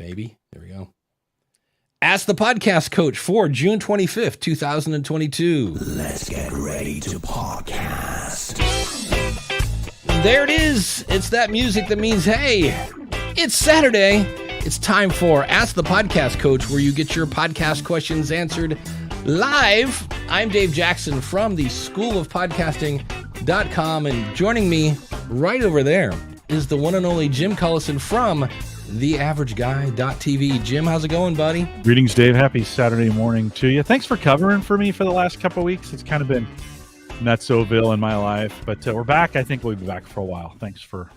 maybe. There we go. Ask the Podcast Coach for June 25th, 2022. Let's get ready to podcast. There it is. It's that music that means, hey, it's Saturday. It's time for Ask the Podcast Coach, where you get your podcast questions answered live. I'm Dave Jackson from the School of Podcasting.com, and joining me right over there is the one and only Jim Cullison from TheAverageGuy.tv. Jim, how's it going, buddy? Greetings, Dave. Happy Saturday morning to you. Thanks for covering for me for the last couple of weeks. It's kind of been nutsoville in my life, but we're back. I think we'll be back for a while. Thanks for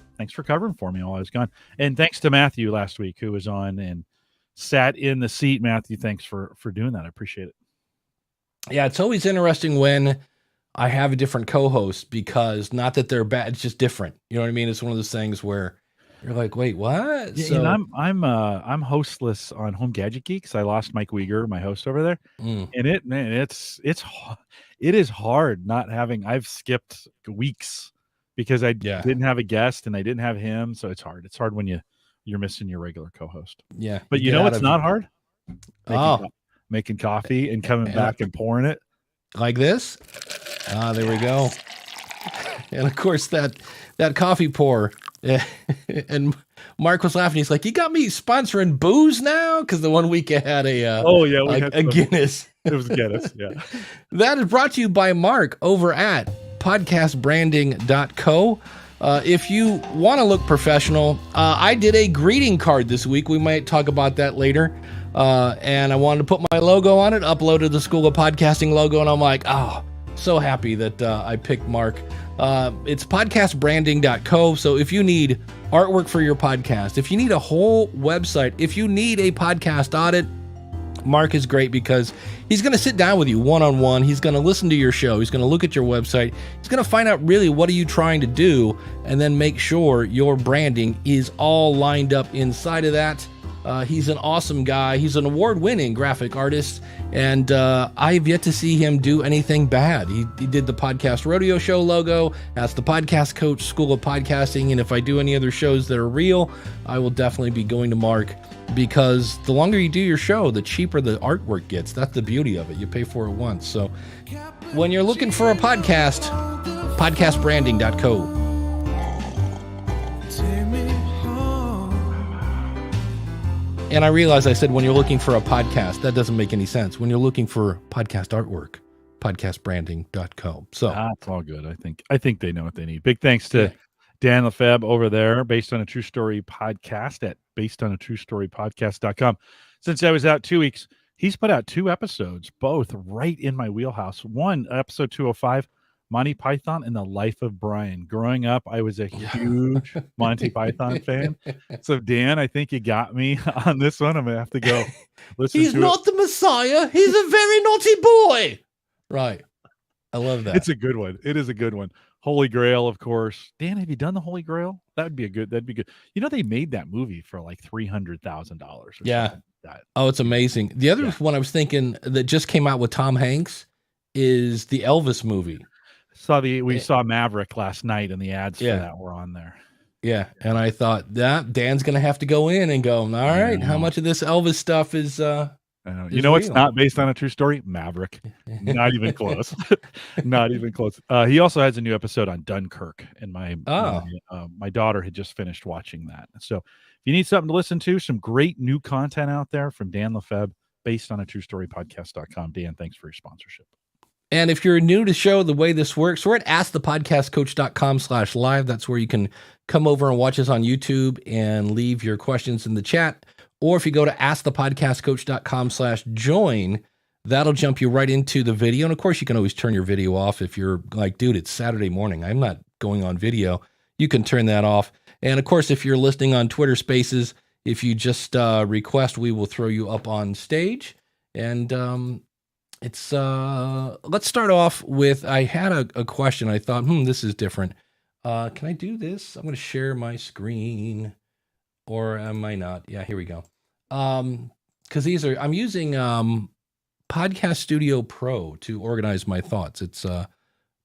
covering for me while I was gone. And thanks to Matthew last week, who was on and sat in the seat. Matthew, thanks for doing that. I appreciate it. Yeah, it's always interesting when I have a different co-host, because not that they're bad, it's just different. You know what I mean? It's one of those things where you're like, wait, what? Yeah, so, and I'm hostless on Home Gadget Geeks. I lost Mike Uyghur, my host over there, and it is hard not having. I've skipped weeks because I didn't have a guest and I didn't have him, so it's hard. It's hard when you're missing your regular co-host. Yeah, but you know what's not hard? Making coffee and coming back and pouring it like this. There we go. And of course that coffee pour. And Mark was laughing. He's like, "You got me sponsoring booze now?" Because the one week I had a Guinness. It was Guinness. Yeah. That is brought to you by Mark over at podcastbranding.co. If you want to look professional, I did a greeting card this week. We might talk about that later. And I wanted to put my logo on it, uploaded the School of Podcasting logo, and I'm like, oh, so happy that I picked Mark. It's podcastbranding.co. So if you need artwork for your podcast, if you need a whole website, if you need a podcast audit, Mark is great because he's going to sit down with you one-on-one. He's going to listen to your show. He's going to look at your website. He's going to find out really what are you trying to do, and then make sure your branding is all lined up inside of that. He's an awesome guy. He's an award-winning graphic artist, and I've yet to see him do anything bad. He did the Podcast Rodeo Show logo, Ask the Podcast Coach, School of Podcasting, and if I do any other shows that are real, I will definitely be going to Mark, because the longer you do your show, the cheaper the artwork gets. That's the beauty of it. You pay for it once. So when you're looking for a podcast, podcastbranding.co. And I realized I said when you're looking for a podcast, that doesn't make any sense. When you're looking for podcast artwork, podcastbranding.co. So that's all good. I think they know what they need. Big thanks to Dan Lefebvre over there, Based on a True Story podcast at basedonatruestorypodcast.com. Since I was out 2 weeks, he's put out 2 episodes, both right in my wheelhouse. One, episode 205, Monty Python and the Life of Brian. Growing up, I was a huge Monty Python fan. So, Dan, I think you got me on this one. I'm going to have to go listen to it. He's not the Messiah. He's a very naughty boy. Right. I love that. It's a good one. It is a good one. Holy Grail, of course. Dan, have you done the Holy Grail? That'd be good. You know, they made that movie for like $300,000. Yeah. Like oh, it's amazing. The other one I was thinking that just came out with Tom Hanks is the Elvis movie. We saw Maverick last night, and the ads for that were on there. Yeah, and I thought that Dan's going to have to go in and go, all right, how much of this Elvis stuff is I know. You know what's not based on a true story? Maverick. Not even close. Not even close. He also has a new episode on Dunkirk, and my daughter had just finished watching that. So if you need something to listen to, some great new content out there from Dan Lefebvre, based on a true story podcast.com. Dan, thanks for your sponsorship. And if you're new to the show, the way this works, we're at askthepodcastcoach.com/live. That's where you can come over and watch us on YouTube and leave your questions in the chat. Or if you go to askthepodcastcoach.com/join, that'll jump you right into the video. And of course, you can always turn your video off if you're like, dude, it's Saturday morning, I'm not going on video. You can turn that off. And of course, if you're listening on Twitter Spaces, if you just request, we will throw you up on stage. And let's start off with, I had a question. I thought, this is different. Can I do this? I'm going to share my screen, or am I not? Yeah, here we go. Because I'm using Podcast Studio Pro to organize my thoughts. It's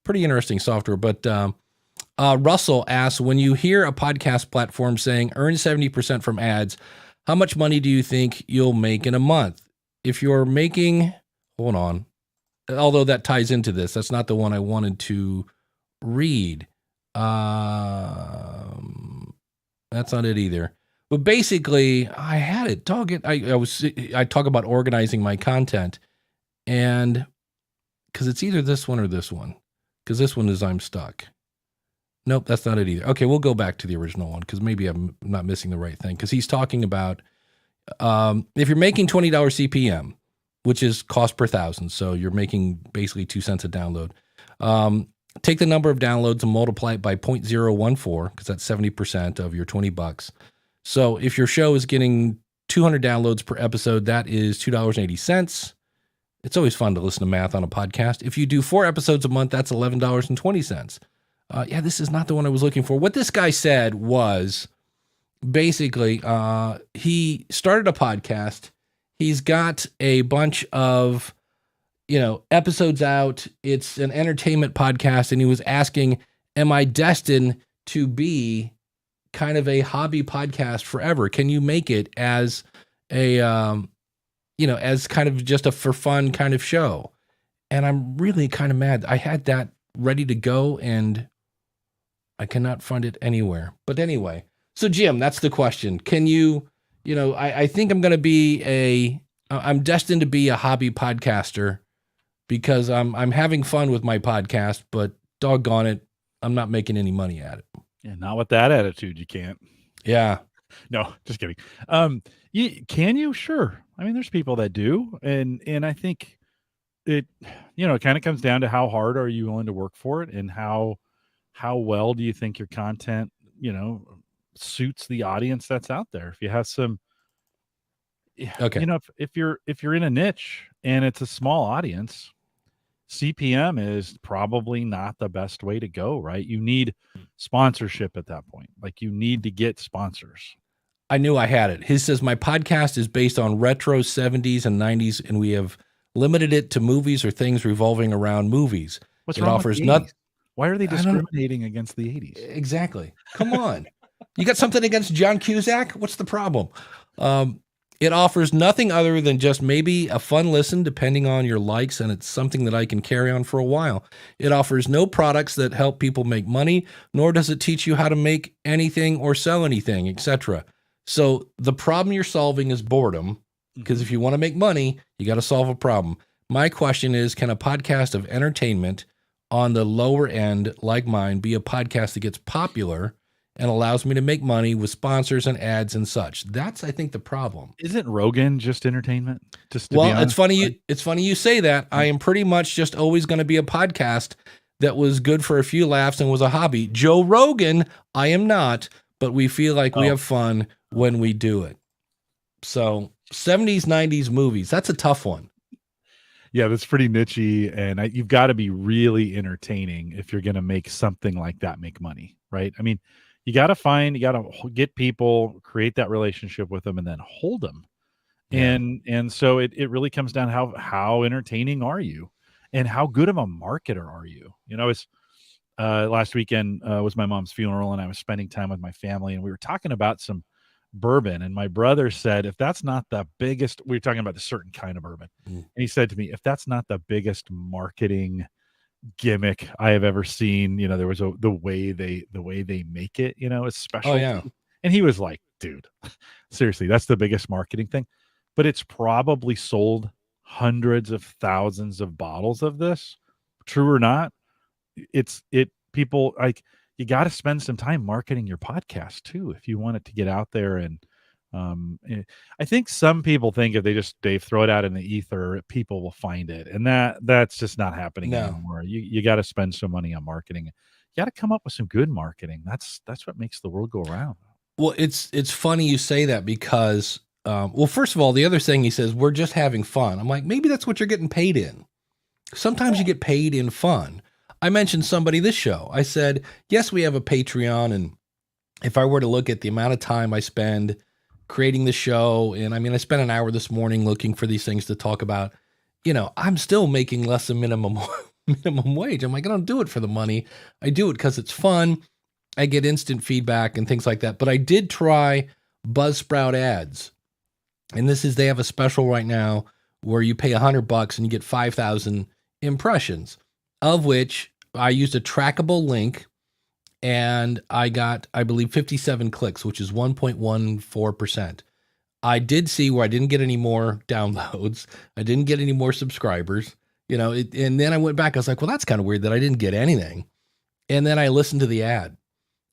pretty interesting software. But Russell asks, when you hear a podcast platform saying earn 70% from ads, How much money do you think you'll make in a month? If you're making, hold on, although that ties into this, that's not the one I wanted to read. That's not it either. But basically, I had it. I talk about organizing my content, and because it's either this one or this one, because this one is I'm stuck. Nope, that's not it either. Okay, we'll go back to the original one because maybe I'm not missing the right thing. Because he's talking about if you're making $20 CPM, which is cost per thousand, so you're making basically 2 cents a download. Take the number of downloads and multiply it by 0.014 because that's 70% of your $20. So if your show is getting 200 downloads per episode, that is $2.80. It's always fun to listen to math on a podcast. If you do 4 episodes a month, that's $11.20. Yeah, this is not the one I was looking for. What this guy said was basically he started a podcast. He's got a bunch of, episodes out. It's an entertainment podcast. And he was asking, am I destined to be kind of a hobby podcast forever? Can you make it as a, as kind of just a for fun kind of show? And I'm really kind of mad. I had that ready to go and I cannot find it anywhere. But anyway, so Jim, that's the question. Can you, I think I'm going to be I'm destined to be a hobby podcaster because I'm having fun with my podcast, but doggone it, I'm not making any money at it. Yeah, not with that attitude, you can't. Yeah. No, just kidding. Can you? Sure. I mean, there's people that do. And I think it kind of comes down to how hard are you willing to work for it and how well do you think your content, suits the audience that's out there. If you have some, okay, if you're in a niche and it's a small audience, CPM is probably not the best way to go, right? You need sponsorship at that point. Like you need to get sponsors. I knew I had it. He says, my podcast is based on retro 70s and 90s, and we have limited it to movies or things revolving around movies. What's it wrong offers with the 80s? not. Why are they discriminating against the 80s? Exactly. Come on. You got something against John Cusack? What's the problem? It offers nothing other than just maybe a fun listen, depending on your likes, and it's something that I can carry on for a while. It offers no products that help people make money, nor does it teach you how to make anything or sell anything, etc. So the problem you're solving is boredom, because if you want to make money, you got to solve a problem. My question is, can a podcast of entertainment on the lower end, like mine, be a podcast that gets popular and allows me to make money with sponsors and ads and such? That's, I think, the problem. Isn't Rogan just entertainment? It's funny. It's funny you say that. I am pretty much just always going to be a podcast that was good for a few laughs and was a hobby. Joe Rogan, I am not, but we feel like we have fun when we do it. So 70s, 90s movies, that's a tough one. Yeah, that's pretty nichey, and you've got to be really entertaining if you're going to make something like that make money, right? I mean, you got to get people, create that relationship with them, and then hold them. Yeah. And so it really comes down to how entertaining are you, and how good of a marketer are you? It's last weekend was my mom's funeral, and I was spending time with my family, and we were talking about some bourbon, and my brother said, if that's not the biggest, we were talking about a certain kind of bourbon, and he said to me, if that's not the biggest marketing gimmick I have ever seen, there was the way they make it, it's special. Oh yeah. And he was like, dude, seriously, that's the biggest marketing thing. But it's probably sold hundreds of thousands of bottles of this. True or not, people like, you got to spend some time marketing your podcast too, if you want it to get out there. And I think some people think if they throw it out in the ether, people will find it. And that's just not happening anymore. You got to spend some money on marketing. You got to come up with some good marketing. That's what makes the world go around. Well, it's funny you say that because, first of all, the other thing he says, we're just having fun. I'm like, maybe that's what you're getting paid in. Sometimes you get paid in fun. I mentioned somebody this show. I said, yes, we have a Patreon. And if I were to look at the amount of time I spend creating the show, and I mean, I spent an hour this morning looking for these things to talk about, I'm still making less than minimum wage. I'm like, I don't do it for the money. I do it because it's fun. I get instant feedback and things like that. But I did try Buzzsprout Ads. And they have a special right now where you pay $100 and you get 5,000 impressions, of which I used a trackable link and I got, I believe, 57 clicks, which is 1.14%. I did see where I didn't get any more downloads. I didn't get any more subscribers, and then I went back. I was like, well, that's kind of weird that I didn't get anything. And then I listened to the ad,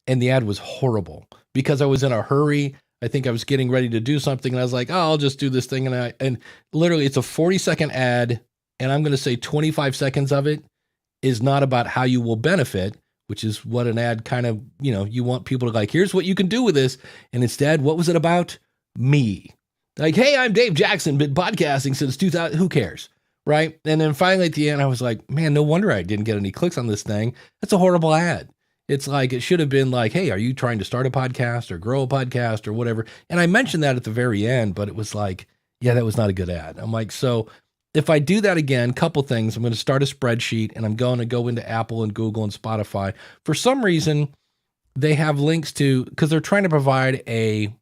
and the ad was horrible because I was in a hurry. I think I was getting ready to do something, and I was like, oh, I'll just do this thing. And literally it's a 40-second ad, and I'm going to say 25 seconds of it is not about how you will benefit, which is what an ad kind of, you want people to like, here's what you can do with this. And instead, what was it about? Me. Like, hey, I'm Dave Jackson, been podcasting since 2000. Who cares? Right. And then finally at the end, I was like, man, no wonder I didn't get any clicks on this thing. That's a horrible ad. It's like, it should have been like, hey, are you trying to start a podcast or grow a podcast or whatever? And I mentioned that at the very end, but it was like, yeah, that was not a good ad. I'm like, so if I do that again, couple things, I'm going to start a spreadsheet and I'm going to go into Apple and Google and Spotify. For some reason, they have links to, because they're trying to provide a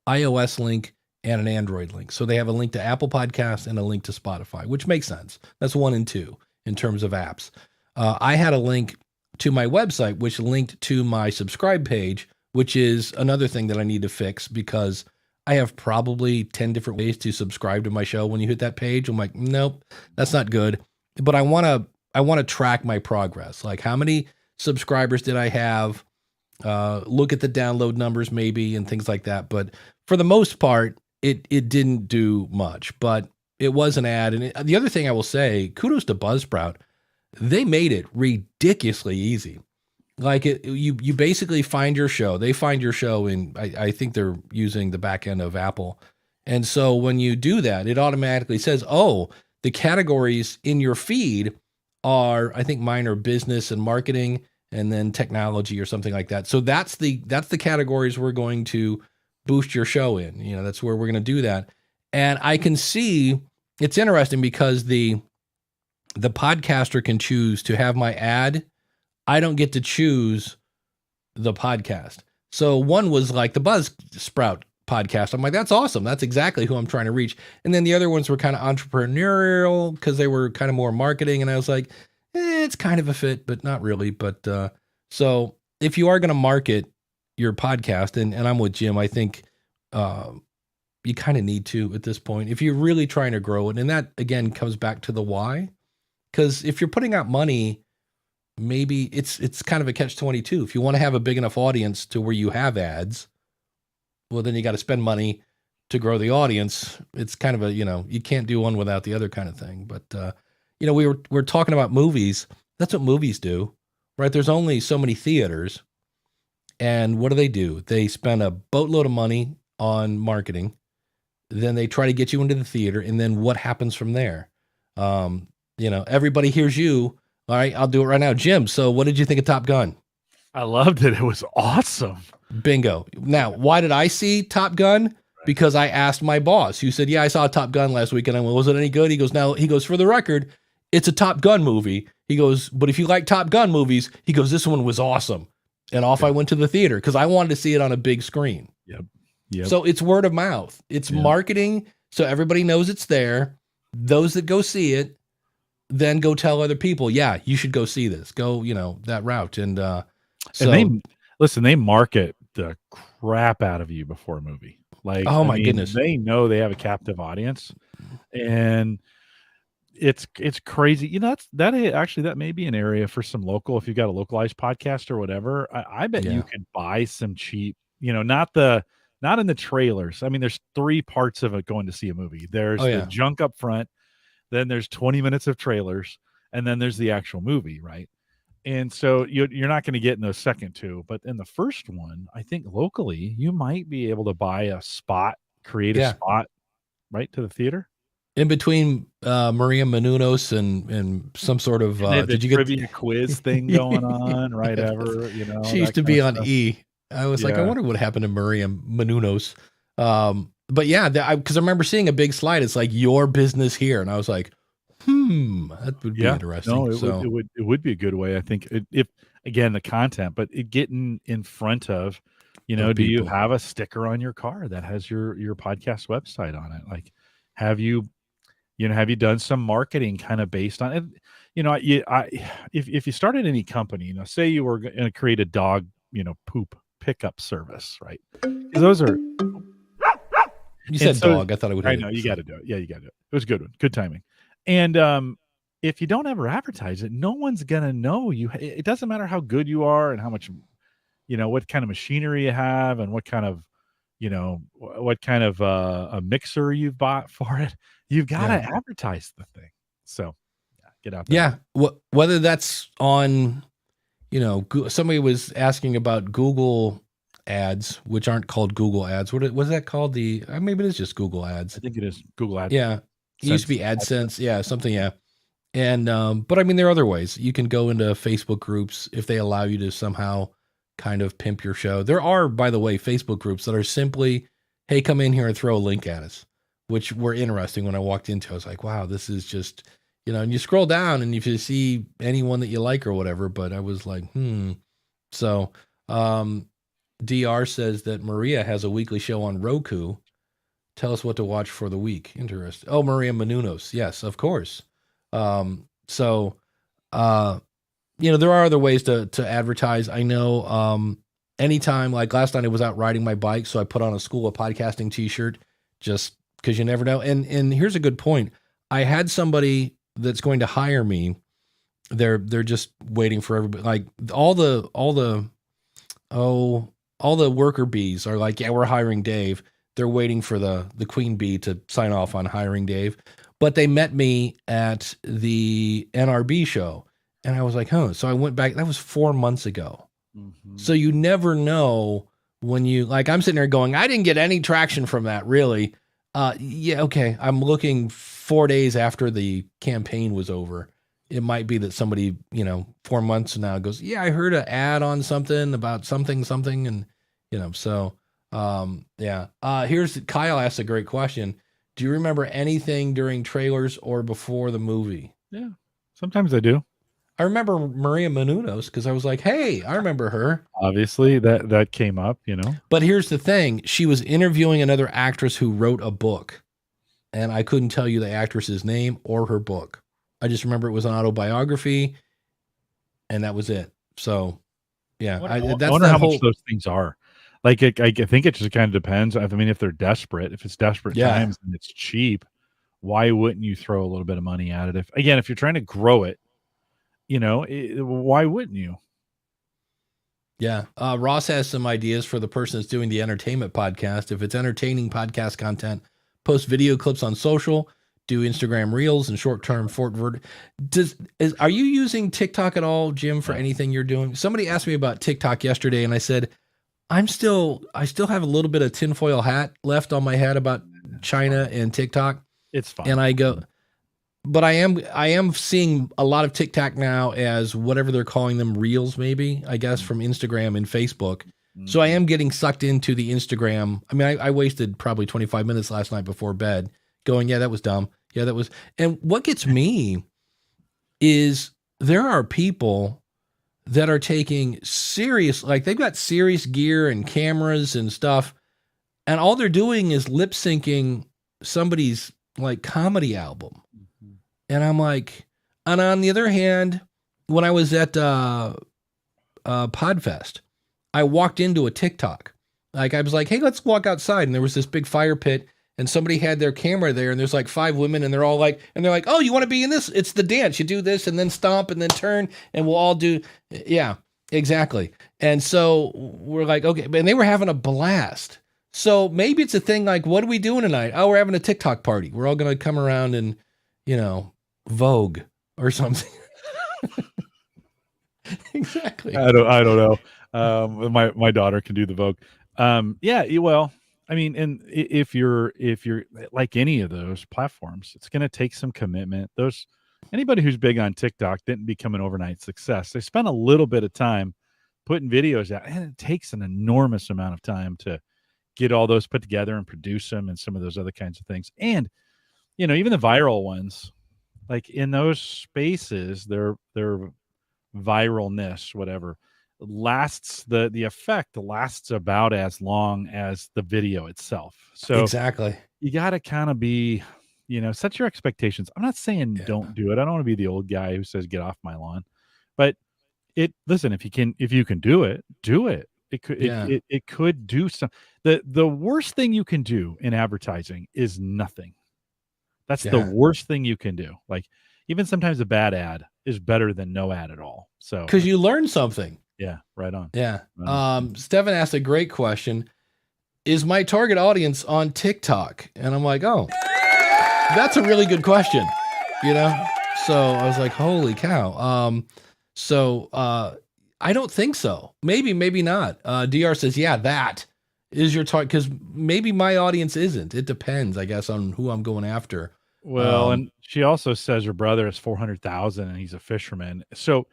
iOS link and an Android link. So they have a link to Apple Podcasts and a link to Spotify, which makes sense. That's 1 and 2 in terms of apps. I had a link to my website, which linked to my subscribe page, which is another thing that I need to fix because I have probably 10 different ways to subscribe to my show. When you hit that page, I'm like, nope, that's not good. But I want to track my progress. Like, how many subscribers did I have? Look at the download numbers maybe and things like that. But for the most part, it didn't do much, but it was an ad. And the other thing I will say, kudos to Buzzsprout. They made it ridiculously easy. Like you basically find your show. They find your show in, I think they're using the back end of Apple. And so when you do that, it automatically says, oh, the categories in your feed are, I think mine are business and marketing and then technology or something like that. So that's the categories we're going to boost your show in. That's where we're going to do that. And I can see it's interesting because the podcaster can choose to have my ad. I don't get to choose the podcast. So one was like the Buzzsprout podcast. I'm like, that's awesome. That's exactly who I'm trying to reach. And then the other ones were kind of entrepreneurial because they were kind of more marketing. And I was like, it's kind of a fit, but not really. But so if you are going to market your podcast, and I'm with Jim, I think you kind of need to at this point, if you're really trying to grow it. And that, again, comes back to the why. Because if you're putting out money, maybe it's kind of a catch-22. If you want to have a big enough audience to where you have ads, well, then you got to spend money to grow the audience. It's kind of a, you can't do one without the other kind of thing. But, we're talking about movies. That's what movies do, right? There's only so many theaters. And what do? They spend a boatload of money on marketing. Then they try to get you into the theater. And then what happens from there? Everybody hears you. All right, I'll do it right now. Jim, so what did you think of Top Gun? I loved it. It was awesome. Bingo. Now, why did I see Top Gun? Because I asked my boss, who said, yeah, I saw Top Gun last week. And I went, was it any good? He goes, for the record, it's a Top Gun movie. He goes, but if you like Top Gun movies, he goes, this one was awesome. And off I went to the theater because I wanted to see it on a big screen. Yep. So it's word of mouth. It's marketing. So everybody knows it's there. Those that go see it, then go tell other people, yeah, you should go see this. Go, that route. And and they market the crap out of you before a movie. Like, oh my goodness, they know they have a captive audience, and it's crazy. That may be an area for some local. If you've got a localized podcast or whatever, I bet you could buy some cheap. Not in the trailers. I mean, there's 3 parts of it going to see a movie. There's the junk up front. Then there's 20 minutes of trailers, and then there's the actual movie, right? And so you're not going to get in those second 2, but in the first one, I think locally you might be able to buy a spot, create a spot right to the theater. In between Maria Menounos and some sort of did you get trivia quiz thing going on, right? She used to be on E. I was like, I wonder what happened to Maria Menounos. But yeah, because I remember seeing a big slide. It's like your business here, and I was like, that would be interesting. No, it would be a good way. I think if again the content, but getting in front of You know, of do you people. have a sticker on your car that has your podcast website on it? Like, have you done some marketing kind of based on it? You know, if you started any company, you know, say you were going to create a dog, you know, poop pickup service, right? Because those are, You and said so dog. I thought I would I hit know it. you So. got to do it. Yeah, you got to do it. It was a good one, good timing. And if you don't ever advertise it, no one's gonna know you. It doesn't matter how good you are and how much, you know, what kind of machinery you have and what kind of, you know, what kind of a mixer you've bought for it. You've got to Yeah. advertise the thing. So get out there. Yeah. Whether that's on, you know, somebody was asking about Google ads, which aren't called Google ads. What was that called? Maybe it is just Google ads. I think it is Google Ads. Yeah. It used to be AdSense. Yeah. Something. Yeah. And, but I mean, there are other ways. You can go into Facebook groups if they allow you to somehow kind of pimp your show. There are, by the way, Facebook groups that are simply, hey, come in here and throw a link at us, which were interesting when I walked into. I was like, wow, this is just, you know, and you scroll down and if you see anyone that you like or whatever, but I was like, So, DR says that Maria has a weekly show on Roku. Tell us what to watch for the week. Interesting. Oh, Maria Menounos. Yes, of course. So, you know, there are other ways to advertise. I know, anytime, like last night I was out riding my bike, so I put on a School of Podcasting t-shirt just because you never know. And here's a good point. I had somebody that's going to hire me. They're just waiting for everybody. Like all the worker bees are like, yeah, we're hiring Dave. They're waiting for the queen bee to sign off on hiring Dave. But they met me at the NRB show. And I was like, huh. So I went back. That was 4 months ago. Mm-hmm. So you never know when you, like, I'm sitting there going, I didn't get any traction from that, really. Yeah, okay. I'm looking 4 days after the campaign was over. It might be that somebody, you know, 4 months now goes, yeah, I heard an ad on something about something. And, you know, so, yeah. Here's Kyle asked a great question. Do you remember anything during trailers or before the movie? Yeah, sometimes I do. I remember Maria Menounos because I was like, hey, I remember her. Obviously, that came up, you know. But here's the thing. She was interviewing another actress who wrote a book. And I couldn't tell you the actress's name or her book. I just remember it was an autobiography. And that was it. So, yeah. I wonder how much those things are. Like, I think it just kind of depends. I mean, if they're desperate, if it's desperate times and it's cheap, why wouldn't you throw a little bit of money at it? If you're trying to grow it, you know, why wouldn't you? Yeah. Ross has some ideas for the person that's doing the entertainment podcast. If it's entertaining podcast content, post video clips on social, do Instagram reels and short-term forward. Are you using TikTok at all, Jim, for anything you're doing? Somebody asked me about TikTok yesterday and I said, I still have a little bit of tinfoil hat left on my head about China and TikTok. It's fine. And I go, but I am seeing a lot of TikTok now as whatever they're calling them, reels, maybe, I guess, from Instagram and Facebook. Mm-hmm. So I am getting sucked into the Instagram. I mean, I wasted probably 25 minutes last night before bed going, yeah, that was dumb. Yeah, that was. And what gets me is there are people that are taking serious, like they've got serious gear and cameras and stuff. And all they're doing is lip syncing somebody's like comedy album. Mm-hmm. And I'm like, and on the other hand, when I was at Podfest, I walked into a TikTok. Like I was like, hey, let's walk outside. And there was this big fire pit and somebody had their camera there and there's like 5 women and they're all like, oh, you want to be in this? It's the dance. You do this and then stomp and then turn and we'll all do. Yeah, exactly. And so we're like, okay. And they were having a blast. So maybe it's a thing like, what are we doing tonight? Oh, we're having a TikTok party. We're all going to come around and, you know, Vogue or something. Exactly. I don't know. My daughter can do the Vogue. Yeah, well, I mean, and if you're like any of those platforms, it's going to take some commitment. Anybody who's big on TikTok didn't become an overnight success. They spent a little bit of time putting videos out, and it takes an enormous amount of time to get all those put together and produce them and some of those other kinds of things. And, you know, even the viral ones, like in those spaces, their viralness, whatever, lasts, the effect lasts about as long as the video itself. So Exactly. you got to kind of be, set your expectations. I'm not saying Yeah. don't do it. I don't want to be the old guy who says get off my lawn, but listen, if you can do it, do it. It could Yeah. it could do some. The worst thing you can do in advertising is nothing. That's the Yeah. worst thing you can do. Like, even sometimes a bad ad is better than no ad at all. So Because you learn something. yeah, right on. Yeah. Right on. Stefan asked a great question. Is my target audience on TikTok? And I'm like, oh, that's a really good question. So I was like, holy cow. I don't think so. Maybe not. DR says, yeah, that is your target, because maybe my audience isn't. It depends, I guess, on who I'm going after. Well, and she also says her brother has 400,000 and he's a fisherman. So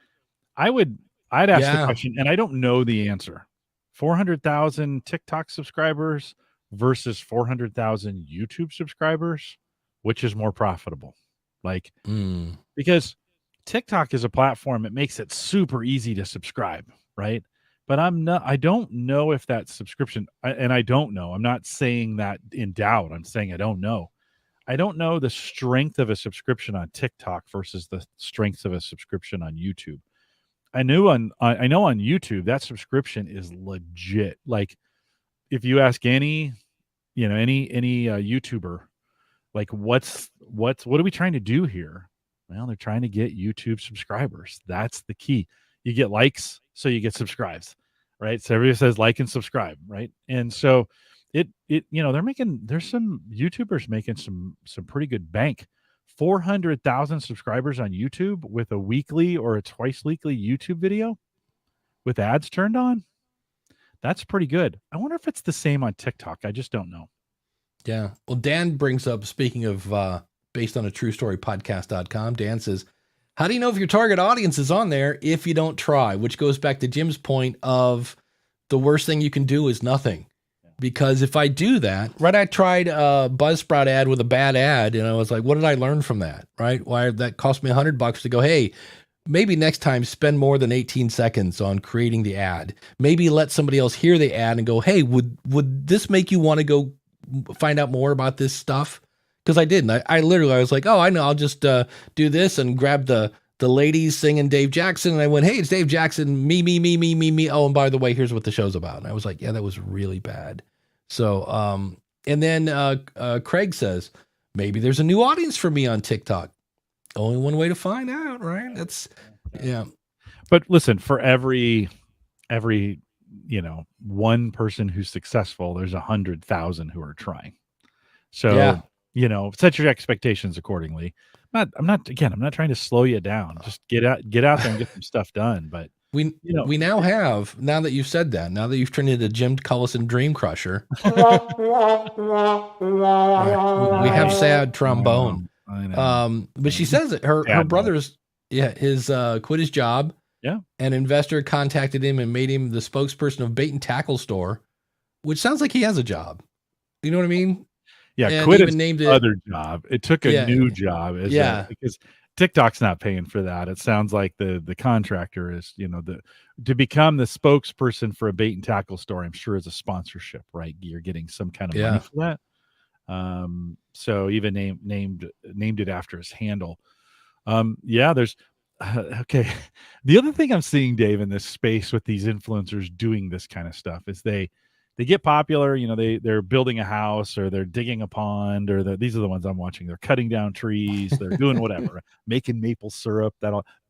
I'd ask the question, and I don't know the answer. 400,000 TikTok subscribers versus 400,000 YouTube subscribers, which is more profitable? Like, because TikTok is a platform, it makes it super easy to subscribe, right? But I don't know if that subscription, and I don't know. I'm not saying that in doubt. I'm saying I don't know. I don't know the strength of a subscription on TikTok versus the strength of a subscription on YouTube. I know on YouTube that subscription is legit. Like, if you ask any YouTuber, like, what are we trying to do here? Well, they're trying to get YouTube subscribers. That's the key. You get likes, so you get subscribes, right? So everybody says like and subscribe, right? And so there's some YouTubers making some pretty good bank. 400,000 subscribers on YouTube with a weekly or a twice weekly YouTube video with ads turned on. That's pretty good. I wonder if it's the same on TikTok. I just don't know. Yeah. Well, Dan brings up, speaking of based on a true story podcast.com, Dan says, how do you know if your target audience is on there if you don't try? Which goes back to Jim's point of the worst thing you can do is nothing. Because if I do that, right, I tried a Buzzsprout ad with a bad ad, and I was like, what did I learn from that, right? Why that cost me $100 to go, hey, maybe next time spend more than 18 seconds on creating the ad. Maybe let somebody else hear the ad and go, hey, would this make you want to go find out more about this stuff? Because I didn't. I was like, oh, I know, I'll just do this and grab the ladies singing Dave Jackson. And I went, hey, it's Dave Jackson, me. Oh, and by the way, here's what the show's about. And I was like, yeah, that was really bad. So, and then Craig says, maybe there's a new audience for me on TikTok. Only one way to find out, right? That's, yeah. But listen, for every one person who's successful, there's 100,000 who are trying. So, set your expectations accordingly. I'm not trying to slow you down. Just get out there and get some stuff done. But we now have, now that you've said that, now that you've turned into Jim Cullison Dream Crusher, we have sad trombone. I know. But she says that her brother's his quit his job. Yeah. An investor contacted him and made him the spokesperson of Bait and Tackle Store, which sounds like he has a job. You know what I mean? Yeah, and quit even his named it, other job. It took a new job. Because TikTok's not paying for that. It sounds like the contractor is, to become the spokesperson for a bait and tackle store, I'm sure is a sponsorship, right? You're getting some kind of money for that. So even named it after his handle. There's okay. The other thing I'm seeing, Dave, in this space with these influencers doing this kind of stuff is they get popular, they're building a house or they're digging a pond or these are the ones I'm watching. They're cutting down trees. They're doing whatever, making maple syrup.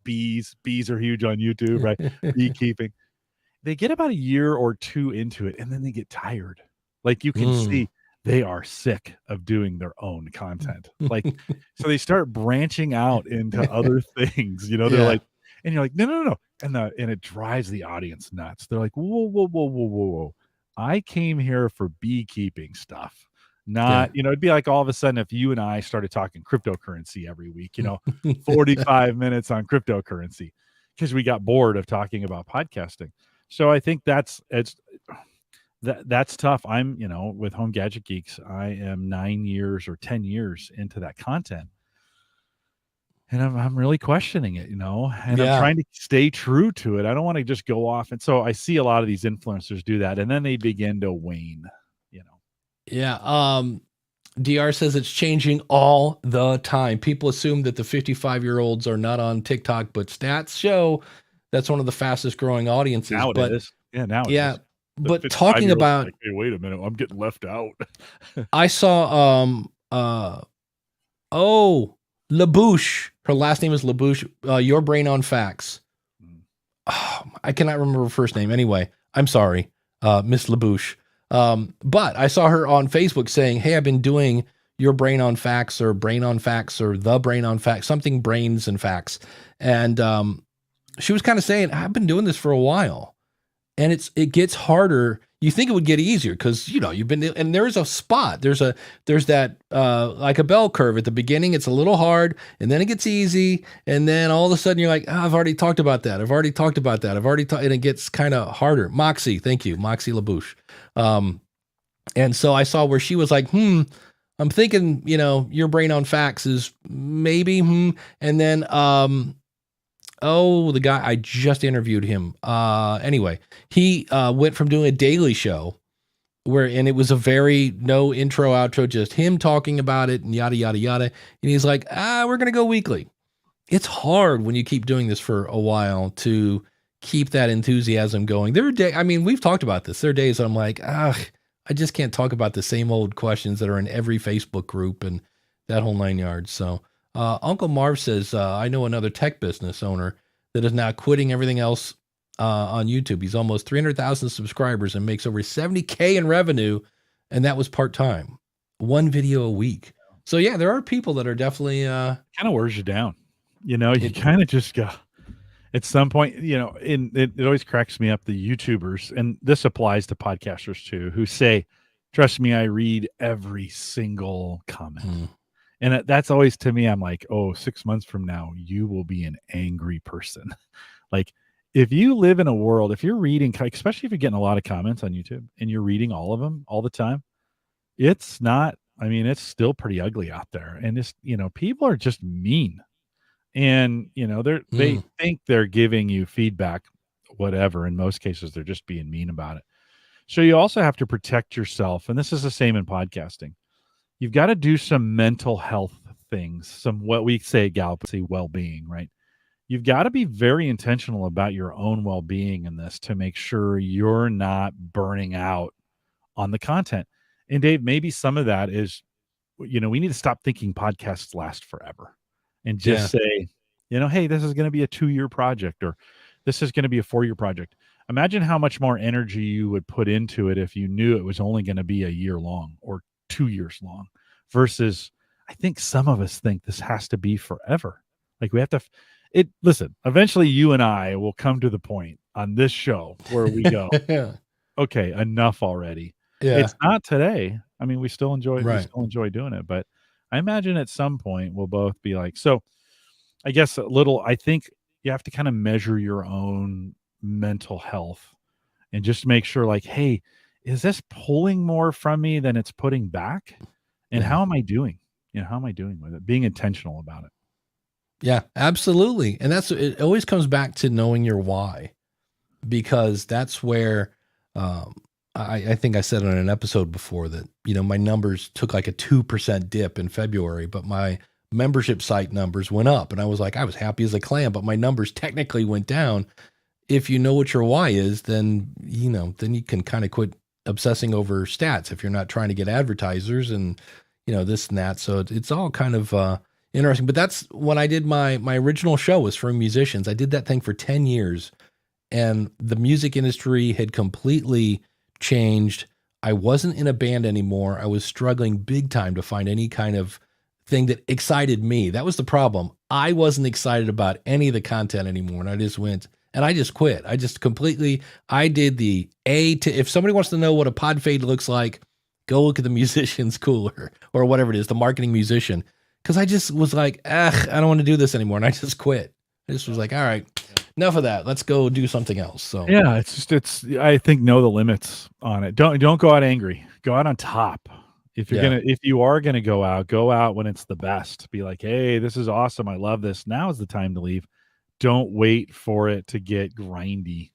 Bees are huge on YouTube, right? Beekeeping. They get about a year or two into it and then they get tired. Like, you can see they are sick of doing their own content. Like, so they start branching out into other things, they're like, and you're like, no. And it drives the audience nuts. They're like, whoa. I came here for beekeeping stuff, not, it'd be like all of a sudden if you and I started talking cryptocurrency every week, 45 minutes on cryptocurrency because we got bored of talking about podcasting. So I think that's tough. I'm, with Home Gadget Geeks, I am 9 years or 10 years into that content. And I'm really questioning it, and I'm Yeah. trying to stay true to it. I don't want to just go off. And so I see a lot of these influencers do that, and then they begin to wane, Yeah. DR says it's changing all the time. People assume that the 55-year-olds are not on TikTok, but stats show that's one of the fastest growing audiences. Now it is. Yeah, now it is. But talking about, like, hey, wait a minute, I'm getting left out. I saw LaBouche. Her last name is LaBouche. Your Brain on Facts. I cannot remember her first name. Anyway, I'm sorry, Miss LaBouche. But I saw her on Facebook saying, hey, I've been doing Your Brain on Facts or Brain on Facts or The Brain on Facts, something brains and facts. And she was kind of saying, I've been doing this for a while. And it gets harder. You think it would get easier because, you've been, and there's a spot, there's that, like a bell curve at the beginning. It's a little hard and then it gets easy. And then all of a sudden you're like, I've already talked about that. And it gets kind of harder. Moxie. Thank you. Moxie LaBouche. And so I saw where she was like, I'm thinking, Your Brain on Facts is maybe, and then, the guy, I just interviewed him. Anyway, he went from doing a daily show and it was a very no intro, outro, just him talking about it and yada, yada, yada. And he's like, we're going to go weekly. It's hard when you keep doing this for a while to keep that enthusiasm going. There are days, we've talked about this. There are days I'm like, I just can't talk about the same old questions that are in every Facebook group and that whole 9 yards. So, Uncle Marv says, I know another tech business owner that is now quitting everything else on YouTube. He's almost 300,000 subscribers and makes over 70K in revenue. And that was part-time, one video a week. So yeah, there are people that are definitely, kind of wears you down. You kind of just go at some point, it always cracks me up, the YouTubers, and this applies to podcasters too, who say, trust me, I read every single comment. And that's always, to me, I'm like, 6 months from now, you will be an angry person. Like, if you live in a world, if you're reading, especially if you're getting a lot of comments on YouTube and you're reading all of them all the time, it's still pretty ugly out there. And it's, people are just mean. And, they think they're giving you feedback, whatever. In most cases, they're just being mean about it. So you also have to protect yourself. And this is the same in podcasting. You've got to do some mental health things, some what we say well-being, right? You've got to be very intentional about your own well-being in this to make sure you're not burning out on the content. And Dave, maybe some of that is, we need to stop thinking podcasts last forever and just say, hey, this is going to be a 2-year project or this is going to be a 4-year project. Imagine how much more energy you would put into it if you knew it was only going to be a year long or 2 years long versus I think some of us think this has to be forever. Like we have to listen, eventually you and I will come to the point on this show where we go, okay, enough already. Yeah. It's not today. We still enjoy doing it, but I imagine at some point we'll both be like, so I guess I think you have to kind of measure your own mental health and just make sure like, hey, is this pulling more from me than it's putting back? And how am I doing? How am I doing with it? Being intentional about it. Yeah, absolutely. And it always comes back to knowing your why, because that's where, I think I said on an episode before that, my numbers took like a 2% dip in February, but my membership site numbers went up. And I was happy as a clam, but my numbers technically went down. If you know what your why is, then you can kind of quit obsessing over stats if you're not trying to get advertisers and, this and that. So it's all kind of interesting. But that's when I did my original show was for musicians. I did that thing for 10 years and the music industry had completely changed. I wasn't in a band anymore. I was struggling big time to find any kind of thing that excited me. That was the problem. I wasn't excited about any of the content anymore. And I just went and I just quit. I did the if somebody wants to know what a pod fade looks like, go look at the Musician's Cooler or whatever it is, the marketing musician. Cause I just was like, I don't want to do this anymore. And I just quit. I just was like, all right, enough of that. Let's go do something else. So yeah, I think know the limits on it. Don't go out angry. Go out on top. If you are gonna go out when it's the best. Be like, hey, this is awesome. I love this. Now is the time to leave. Don't wait for it to get grindy,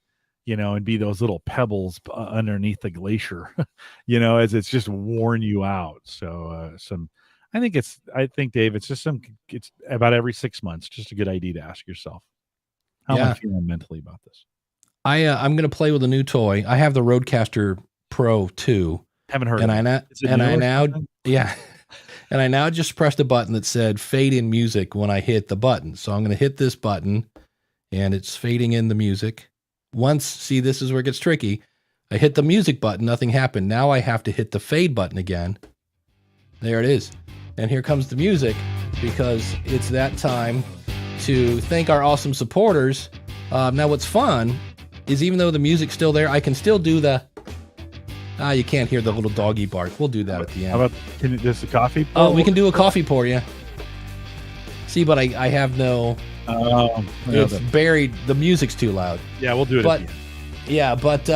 and be those little pebbles underneath the glacier, as it's just worn you out. So I think Dave, it's about every 6 months. Just a good idea to ask yourself, how am I feeling mentally about this? I'm going to play with a new toy. I have the Rodecaster Pro 2. Haven't heard. And I now just pressed a button that said fade in music when I hit the button. So I'm going to hit this button, and it's fading in the music. See, this is where it gets tricky. I hit the music button, nothing happened. Now I have to hit the fade button again. There it is. And here comes the music, because it's that time to thank our awesome supporters. Now what's fun is, even though the music's still there, I can still do the... you can't hear the little doggy bark. We'll do that at the end. How about, just a coffee pour? Oh, we can do a coffee pour, yeah. See, but I have no... it's buried. The music's too loud. Yeah, we'll do it at the end. Yeah, but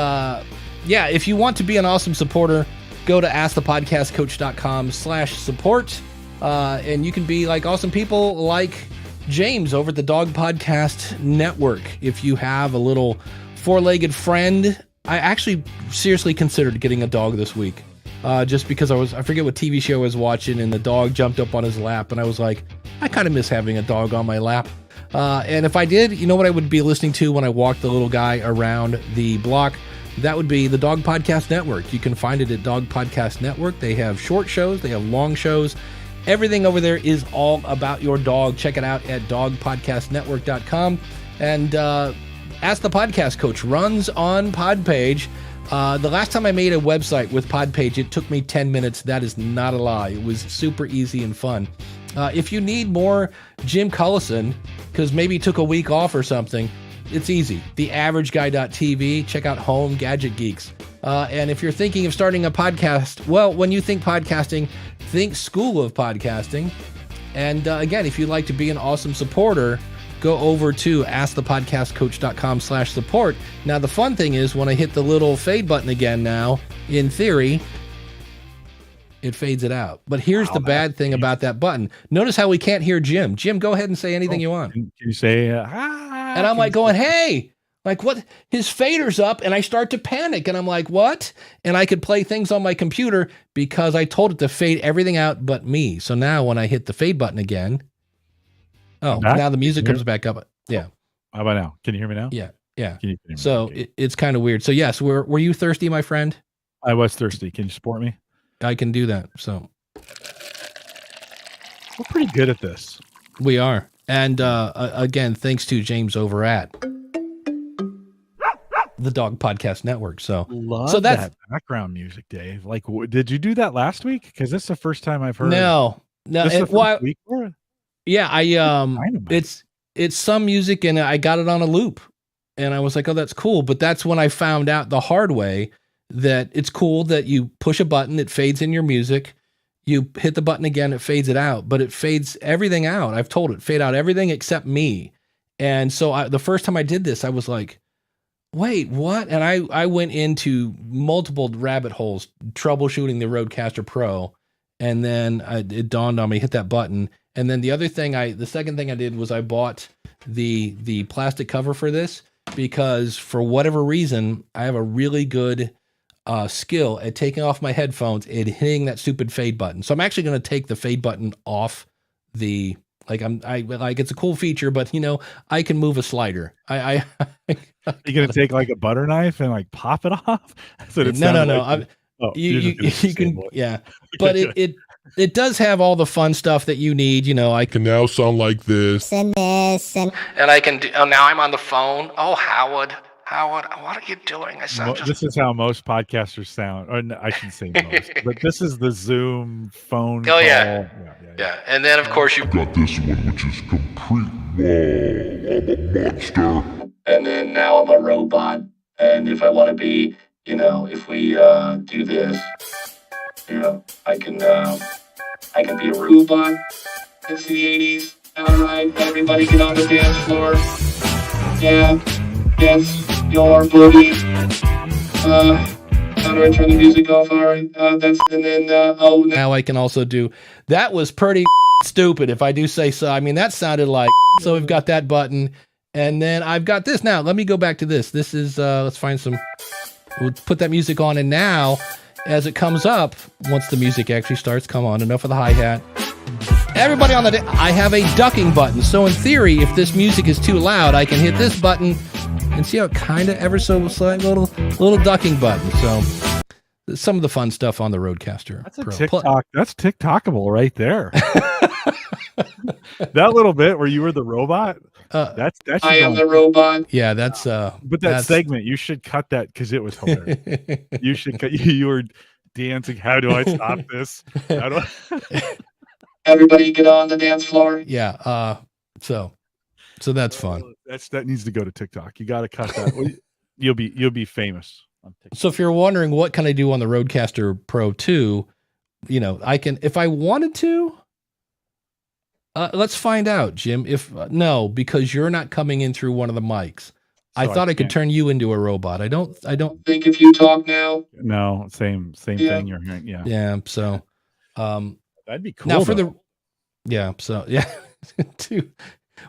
if you want to be an awesome supporter, go to askthepodcastcoach.com/support, and you can be like awesome people like James over at the Dog Podcast Network. If you have a little four-legged friend, I actually seriously considered getting a dog this week, just because I forget what TV show I was watching, and the dog jumped up on his lap, and I was like, I kind of miss having a dog on my lap. And if I did, you know what I would be listening to when I walked the little guy around the block? That would be the Dog Podcast Network. You can find it at Dog Podcast Network. They have short shows, they have long shows. Everything over there is all about your dog. Check it out at dogpodcastnetwork.com. And Ask the Podcast Coach runs on Podpage. The last time I made a website with Podpage, it took me 10 minutes. That is not a lie. It was super easy and fun. If you need more Jim Cullison, because maybe he took a week off or something, it's easy. TheAverageGuy.tv. Check out Home Gadget Geeks. And if you're thinking of starting a podcast, well, when you think podcasting, think School of Podcasting. And again, if you'd like to be an awesome supporter, go over to askthepodcastcoach.com/support. Now, the fun thing is, when I hit the little fade button again now, in theory, it fades it out. But here's the bad thing about that button. Notice how we can't hear Jim. Jim, go ahead and say anything you want. Can you say, and I'm like going, hey, like what? His fader's up, and I start to panic, and I'm like, what? And I could play things on my computer because I told it to fade everything out but me. So now when I hit the fade button again, now the music comes back up. Yeah. How about now? Can you hear me now? Yeah. So it's kind of weird. So yes, were you thirsty, my friend? I was thirsty. Can you support me? I can do that. So we're pretty good at this. We are. And again, thanks to James over at the Dog Podcast Network. So that's that background music, Dave. Like, did you do that last week? Because this is the first time I've heard. No. This is the first week for it? Yeah, it's some music, and I got it on a loop, and I was like, oh, that's cool. But that's when I found out the hard way that it's cool that you push a button, it fades in your music. You hit the button again, it fades it out, but it fades everything out. I've told it, fade out everything except me. And so the first time I did this, I was like, wait, what? And I went into multiple rabbit holes troubleshooting the Rodecaster Pro. And then it dawned on me, hit that button. And then the second thing I did was I bought the plastic cover for this, because for whatever reason, I have a really good skill at taking off my headphones and hitting that stupid fade button. So I'm actually going to take the fade button off the, it's a cool feature, but I can move a slider. You're going to take like a butter knife and like pop it off? No. You can, yeah, but it does have all the fun stuff that you need. I can now sound like this and this, and I can do. Oh, now I'm on the phone. Oh, Howard, what are you doing? This is how most podcasters sound. Or I shouldn't say most, but this is the Zoom phone. Oh, call. Yeah. And then of course you've got this one, which is complete. Whoa, I'm a monster. And then now I'm a robot. And if I want to be, if we do this, I can be a robot. It's the 80s. All right, everybody get on the dance floor. Yeah, dance your booty. How do I turn the music off? All right, that's, and then, now I can also do, that was pretty stupid if I do say so. I mean, that sounded like, so we've got that button, and then I've got this. Now, let me go back to this. This is, let's find some, we'll put that music on, and now, as it comes up, once the music actually starts, come on, enough of the hi-hat. Everybody on the, I have a ducking button, so in theory, if this music is too loud, I can hit this button, and see how it kind of ever so slight little ducking button. So some of the fun stuff on the Rodecaster. That's a TikTok. That's TikTokable right there. That little bit where you were the robot. That's I am the robot. Yeah, that's but that segment, you should cut that because it was hilarious. You should cut. You were dancing. How do I stop this? How do I... Everybody get on the dance floor. Yeah. So that's fun. That needs to go to TikTok. You got to cut that. You'll be famous on TikTok. So if you're wondering what can I do on the Rodecaster Pro 2, you know, I can, if I wanted to, let's find out, Jim. If no, because you're not coming in through one of the mics. So I thought I could turn you into a robot. I don't think if you talk now. No, same thing you're hearing. Yeah. Yeah. So, that'd be cool. Now for the, yeah. So yeah.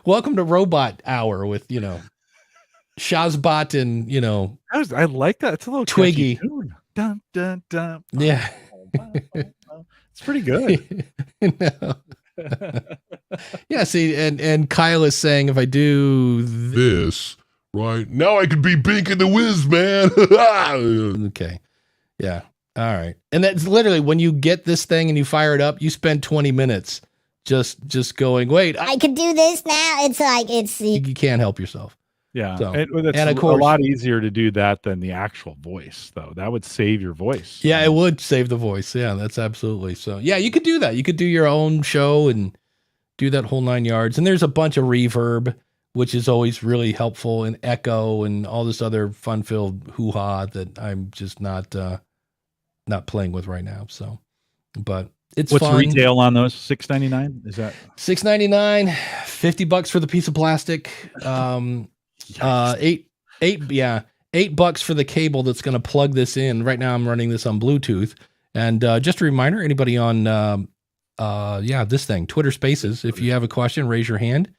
Welcome to Robot Hour with, you know, Shazbot and, you know, I like that. It's a little Twiggy. Dun, dun, dun. Yeah. It's pretty good. No. Yeah, see, and Kyle is saying if I do this right now, I could be Binky the Whiz, man. Okay. Yeah. All right. And that's literally when you get this thing and you fire it up, you spend 20 minutes just going, wait, I could do this now. It's like, you can't help yourself. Yeah. So, and of course, a lot easier to do that than the actual voice, though. That would save your voice. Yeah, it would save the voice. Yeah, that's absolutely. So yeah, you could do that. You could do your own show and do that whole 9 yards. And there's a bunch of reverb, which is always really helpful, and echo and all this other fun-filled hoo-ha that I'm just not playing with right now. So, but it's what's fun. Retail on those? $6.99? Is that $6.99? $50 for the piece of plastic. $8 for the cable that's going to plug this in. Right now I'm running this on Bluetooth. And just a reminder, anybody on this thing, Twitter Spaces, if you have a question, raise your hand.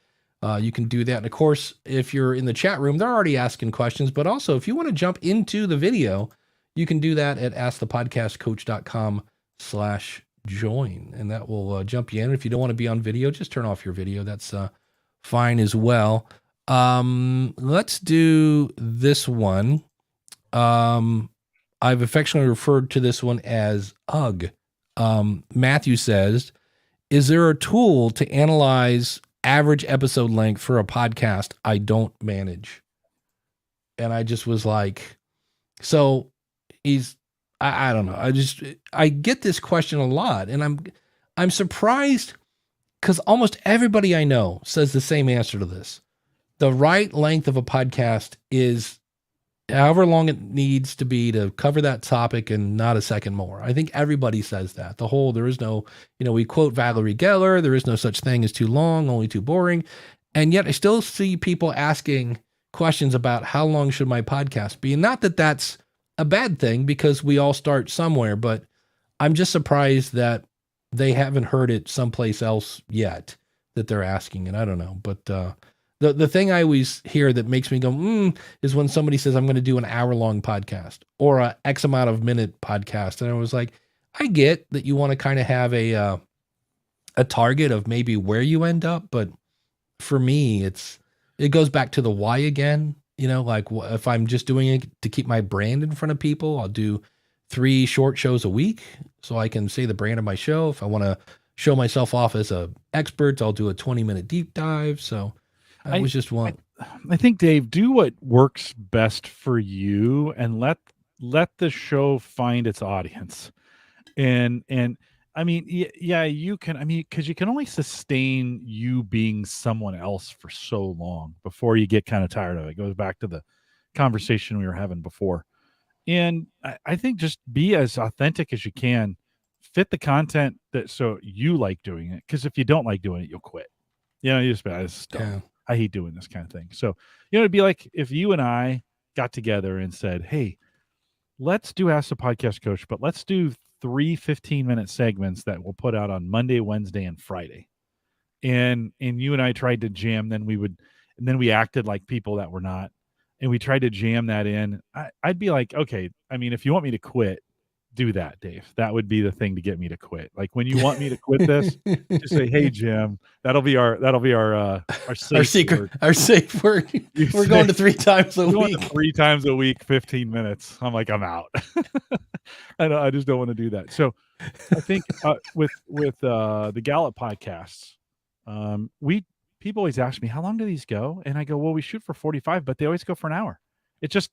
You can do that. And of course, if you're in the chat room, they're already asking questions, but also if you want to jump into the video, you can do that at askthepodcastcoach.com/join, and that will jump you in. If you don't want to be on video, just turn off your video. That's fine as well. Let's do this one. I've affectionately referred to this one as UG. Matthew says, is there a tool to analyze average episode length for a podcast I don't manage? And I just was like, so I don't know. I get this question a lot, and I'm surprised because almost everybody I know says the same answer to this. The right length of a podcast is however long it needs to be to cover that topic and not a second more. I think everybody says that. There is no, we quote Valerie Geller, there is no such thing as too long, only too boring. And yet I still see people asking questions about how long should my podcast be? And not that that's a bad thing, because we all start somewhere, but I'm just surprised that they haven't heard it someplace else yet that they're asking. And I don't know, but, the thing I always hear that makes me go, is when somebody says, I'm going to do an hour-long podcast or a X amount of minute podcast. And I was like, I get that you want to kind of have a target of maybe where you end up. But for me, it goes back to the why again. Like if I'm just doing it to keep my brand in front of people, I'll do 3 short shows a week so I can say the brand of my show. If I want to show myself off as an expert, I'll do a 20-minute deep dive. So I was just one. I think, Dave, do what works best for you and let the show find its audience. And I mean, yeah, you can, because you can only sustain you being someone else for so long before you get kind of tired of it. It goes back to the conversation we were having before. And I think just be as authentic as you can, fit the content so you like doing it. Because if you don't like doing it, you'll quit. You just I hate doing this kind of thing. So, it'd be like if you and I got together and said, hey, let's do Ask the Podcast Coach, but let's do 3 15-minute segments that we'll put out on Monday, Wednesday, and Friday. And you and I tried to jam, then we acted like people that were not. And we tried to jam that in. I'd be like, okay, I mean, if you want me to quit, do that, Dave. That would be the thing to get me to quit. Like when you want me to quit this, just say, "Hey, Jim, that'll be our safe word. We're going to 3 times a week. 3 times a week, 15 minutes. I'm like, I'm out. I just don't want to do that. So I think with the Gallup podcasts, people always ask me, how long do these go? And I go, well, we shoot for 45, but they always go for an hour. It just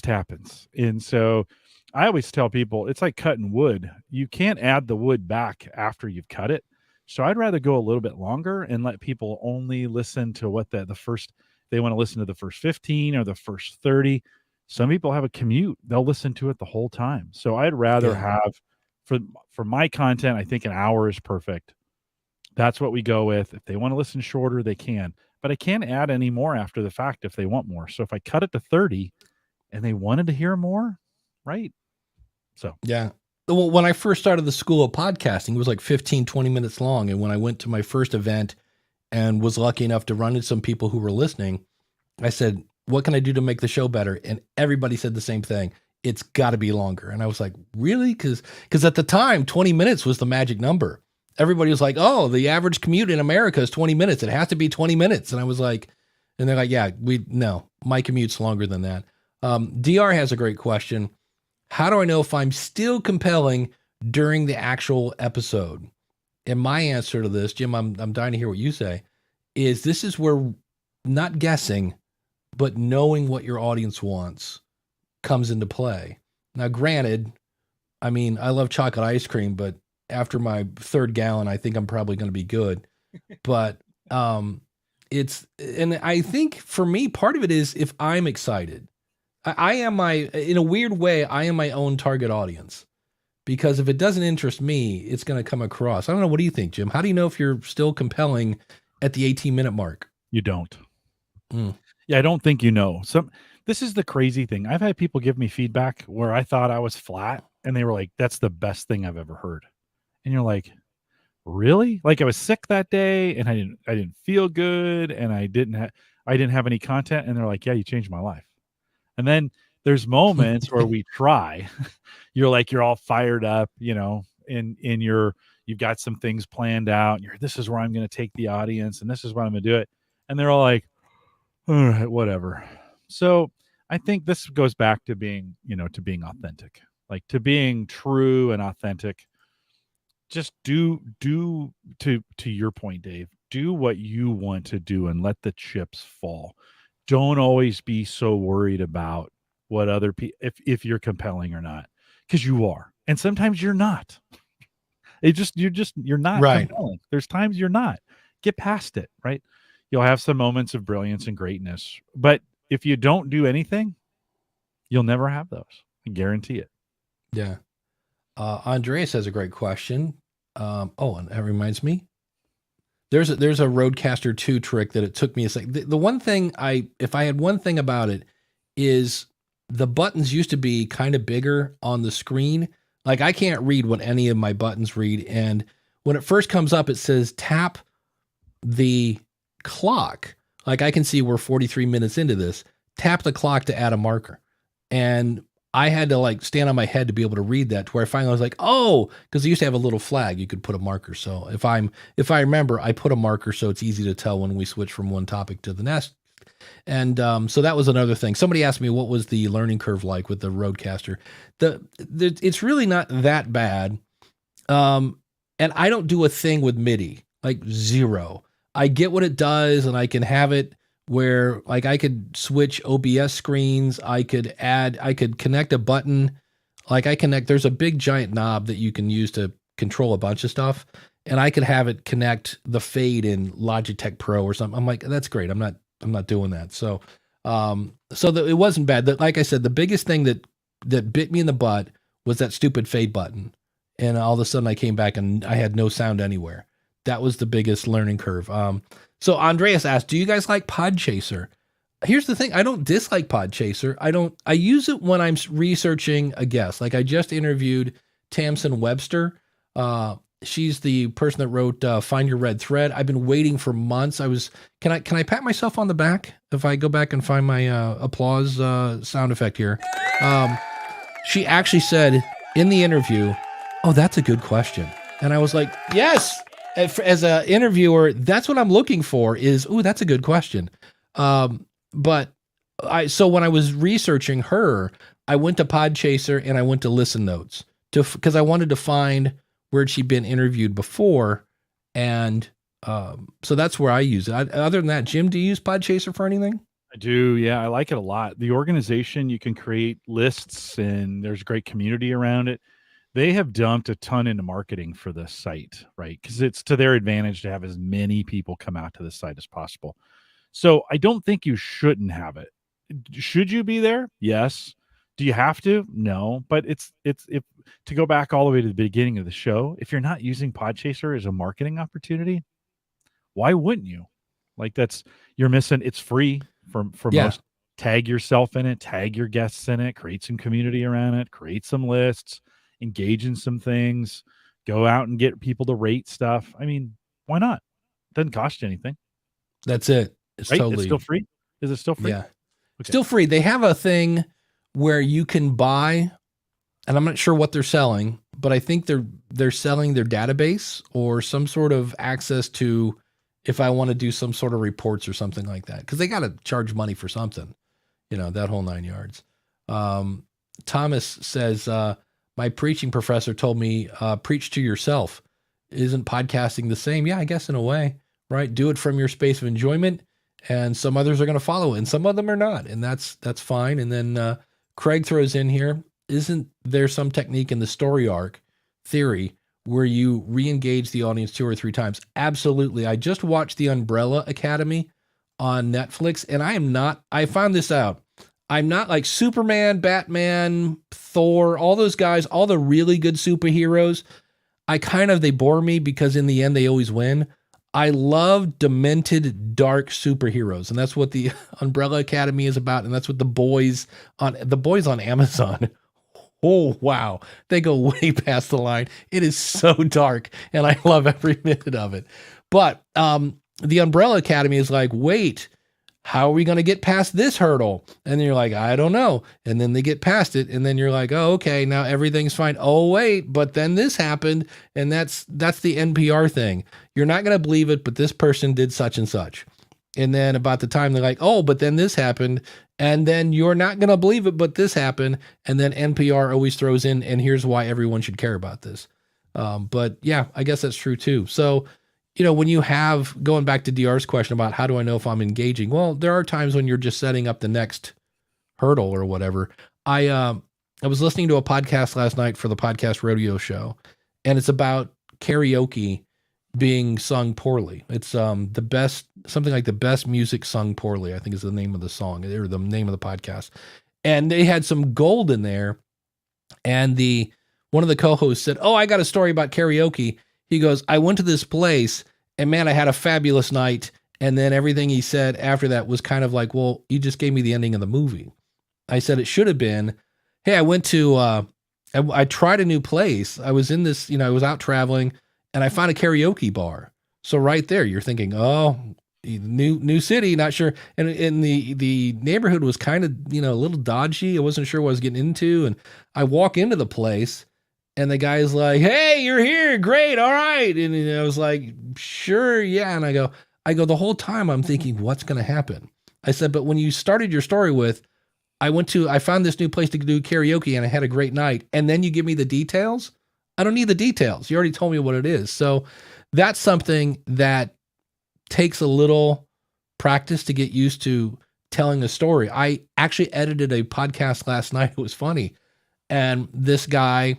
happens. And so I always tell people it's like cutting wood. You can't add the wood back after you've cut it. So I'd rather go a little bit longer and let people only listen to what they want to listen to the first 15 or the first 30. Some people have a commute. They'll listen to it the whole time. So I'd rather have for my content, I think an hour is perfect. That's what we go with. If they want to listen shorter, they can. But I can't add any more after the fact if they want more. So if I cut it to 30 and they wanted to hear more, right? So, yeah. Well, when I first started the School of Podcasting, it was like 15, 20 minutes long. And when I went to my first event and was lucky enough to run into some people who were listening, I said, what can I do to make the show better? And everybody said the same thing. It's got to be longer. And I was like, really? Because at the time, 20 minutes was the magic number. Everybody was like, oh, the average commute in America is 20 minutes. It has to be 20 minutes. And I was like, and they're like, yeah, no, my commute's longer than that. DR has a great question. How do I know if I'm still compelling during the actual episode? And my answer to this, Jim, I'm dying to hear what you say, is this is where not guessing, but knowing what your audience wants comes into play. Now, granted, I mean, I love chocolate ice cream, but after my 3rd gallon, I think I'm probably going to be good. But and I think for me, part of it is if I'm excited. I am in a weird way, I am my own target audience. Because if it doesn't interest me, it's going to come across. I don't know. What do you think, Jim? How do you know if you're still compelling at the 18-minute mark? You don't. Yeah, I don't think you know. This is the crazy thing. I've had people give me feedback where I thought I was flat, and they were like, that's the best thing I've ever heard. And you're like, really? Like I was sick that day and I didn't feel good and I didn't have any content. And they're like, yeah, you changed my life. And then there's moments where we try, you're all fired up, and you've got some things planned out. And this is where I'm going to take the audience and this is where I'm going to do it. And they're all like, all right, whatever. So I think this goes back to being authentic, like to being true and authentic. Just do to your point, Dave, do what you want to do and let the chips fall. Don't always be so worried about what other people, if you're compelling or not, because you are. And sometimes you're not. You're not right. Compelling. There's times you're not. Get past it, right? You'll have some moments of brilliance and greatness. But if you don't do anything, you'll never have those. I guarantee it. Yeah. Andreas has a great question. And that reminds me, there's a Rodecaster 2 trick that it took me a second. The one thing if I had one thing about it is the buttons used to be kind of bigger on the screen. Like I can't read what any of my buttons read. And when it first comes up, it says tap the clock. Like I can see we're 43 minutes into this. Tap the clock to add a marker. And I had to stand on my head to be able to read that, to where I finally was like, oh, because they used to have a little flag you could put a marker. So if I remember, I put a marker so it's easy to tell when we switch from one topic to the next. And so that was another thing. Somebody asked me what was the learning curve like with the Rodecaster. It's really not that bad. And I don't do a thing with MIDI, like zero. I get what it does, and I can have it where I could switch OBS screens. I could connect a button. There's a big giant knob that you can use to control a bunch of stuff. And I could have it connect the fade in Logitech Pro or something. I'm like, that's great. I'm not doing that. So, it wasn't bad. Like I said, the biggest thing that bit me in the butt was that stupid fade button. And all of a sudden I came back and I had no sound anywhere. That was the biggest learning curve. So Andreas asked, do you guys like Podchaser? here's the thing. I don't dislike Podchaser. I use it when I'm researching a guest. Like I just interviewed Tamsin Webster. She's the person that wrote Find Your Red Thread. I've been waiting for months. Can I pat myself on the back if I go back and find my applause sound effect here? She actually said in the interview, "Oh, that's a good question." And I was like, yes, as an interviewer, that's what I'm looking for is, "Ooh, that's a good question." So when I was researching her, I went to Podchaser and I went to Listen Notes because I wanted to find where she'd been interviewed before. And so that's where I use it. Other than that, Jim, do you use Podchaser for anything? I do. Yeah, I like it a lot. The organization, you can create lists and there's great community around it. They have dumped a ton into marketing for this site, right? Because it's to their advantage to have as many people come out to the site as possible. So I don't think you shouldn't have it. Should you be there? Yes. Do you have to? No. But it's to go back all the way to the beginning of the show, if you're not using Podchaser as a marketing opportunity, why wouldn't you? Like you're missing. It's free for most. Tag yourself in it, tag your guests in it, create some community around it, create some lists, engage in some things, go out and get people to rate stuff. I mean, why not? Doesn't cost you anything. That's it. It's right? totally It's still free. Is it still free? Yeah. Okay. Still free. They have a thing where you can buy, and I'm not sure what they're selling, but I think they're selling their database or some sort of access to if I want to do some sort of reports or something like that. Because they got to charge money for something, that whole 9 yards. Thomas says, my preaching professor told me, preach to yourself. Isn't podcasting the same? Yeah, I guess in a way, right? Do it from your space of enjoyment, and some others are going to follow it, and some of them are not, and that's fine. And then Craig throws in here, isn't there some technique in the story arc theory where you re-engage the audience 2 or 3 times? Absolutely. I just watched The Umbrella Academy on Netflix, and I found this out. I'm not like Superman, Batman, Thor, all those guys, all the really good superheroes. They bore me because in the end, they always win. I love demented, dark superheroes. And that's what the Umbrella Academy is about. And that's what the boys on Amazon. Oh, wow. They go way past the line. It is so dark. And I love every minute of it. But the Umbrella Academy is like, wait, how are we going to get past this hurdle? And then you're like, I don't know. And then they get past it. And then you're like, oh, okay, now everything's fine. Oh, wait, but then this happened. And that's the NPR thing. You're not going to believe it, but this person did such and such. And then about the time they're like, oh, but then this happened. And then you're not going to believe it, but this happened. And then NPR always throws in, and here's why everyone should care about this. But yeah, I guess that's true too. So, when you have, going back to DR's question about how do I know if I'm engaging? Well, there are times when you're just setting up the next hurdle or whatever. I was listening to a podcast last night for the Podcast Rodeo Show, and it's about karaoke being sung poorly. It's the best music sung poorly, I think is the name of the song or the name of the podcast. And they had some gold in there. And one of the co-hosts said, "Oh, I got a story about karaoke." He goes, "I went to this place and man, I had a fabulous night." And then everything he said after that was kind of like, well, you just gave me the ending of the movie. I said, it should have been, hey, I went to, I tried a new place. I was in this, I was out traveling and I found a karaoke bar. So right there, you're thinking, oh, new city, not sure. And the neighborhood was kind of, a little dodgy. I wasn't sure what I was getting into. And I walk into the place and the guy's like, "Hey, you're here. Great. All right." And I was like, "Sure. Yeah." And I go, the whole time I'm thinking, what's going to happen? I said, but when you started your story with, I found this new place to do karaoke and I had a great night. And then you give me the details. I don't need the details. You already told me what it is. So that's something that takes a little practice to get used to telling a story. I actually edited a podcast last night. It was funny. And this guy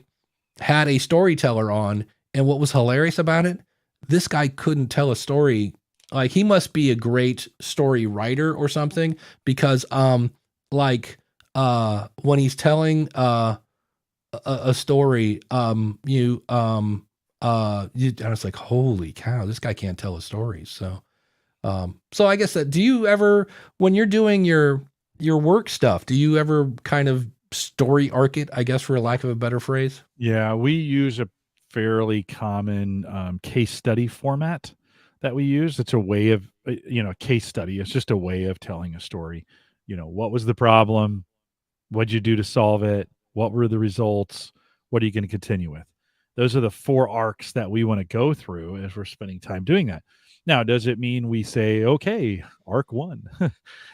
had a storyteller on. And what was hilarious about it, this guy couldn't tell a story. Like, he must be a great story writer or something, because when he's telling a story, and I was like, holy cow, this guy can't tell a story. So So I guess that, do you ever, when you're doing your work stuff, do you ever kind of story arc it, I guess, for lack of a better phrase? Yeah, we use a fairly common case study format that we use. It's a way of, case study. It's just a way of telling a story. What was the problem? What'd you do to solve it? What were the results? What are you going to continue with? Those are the 4 arcs that we want to go through as we're spending time doing that. Now, does it mean we say, okay, arc 1?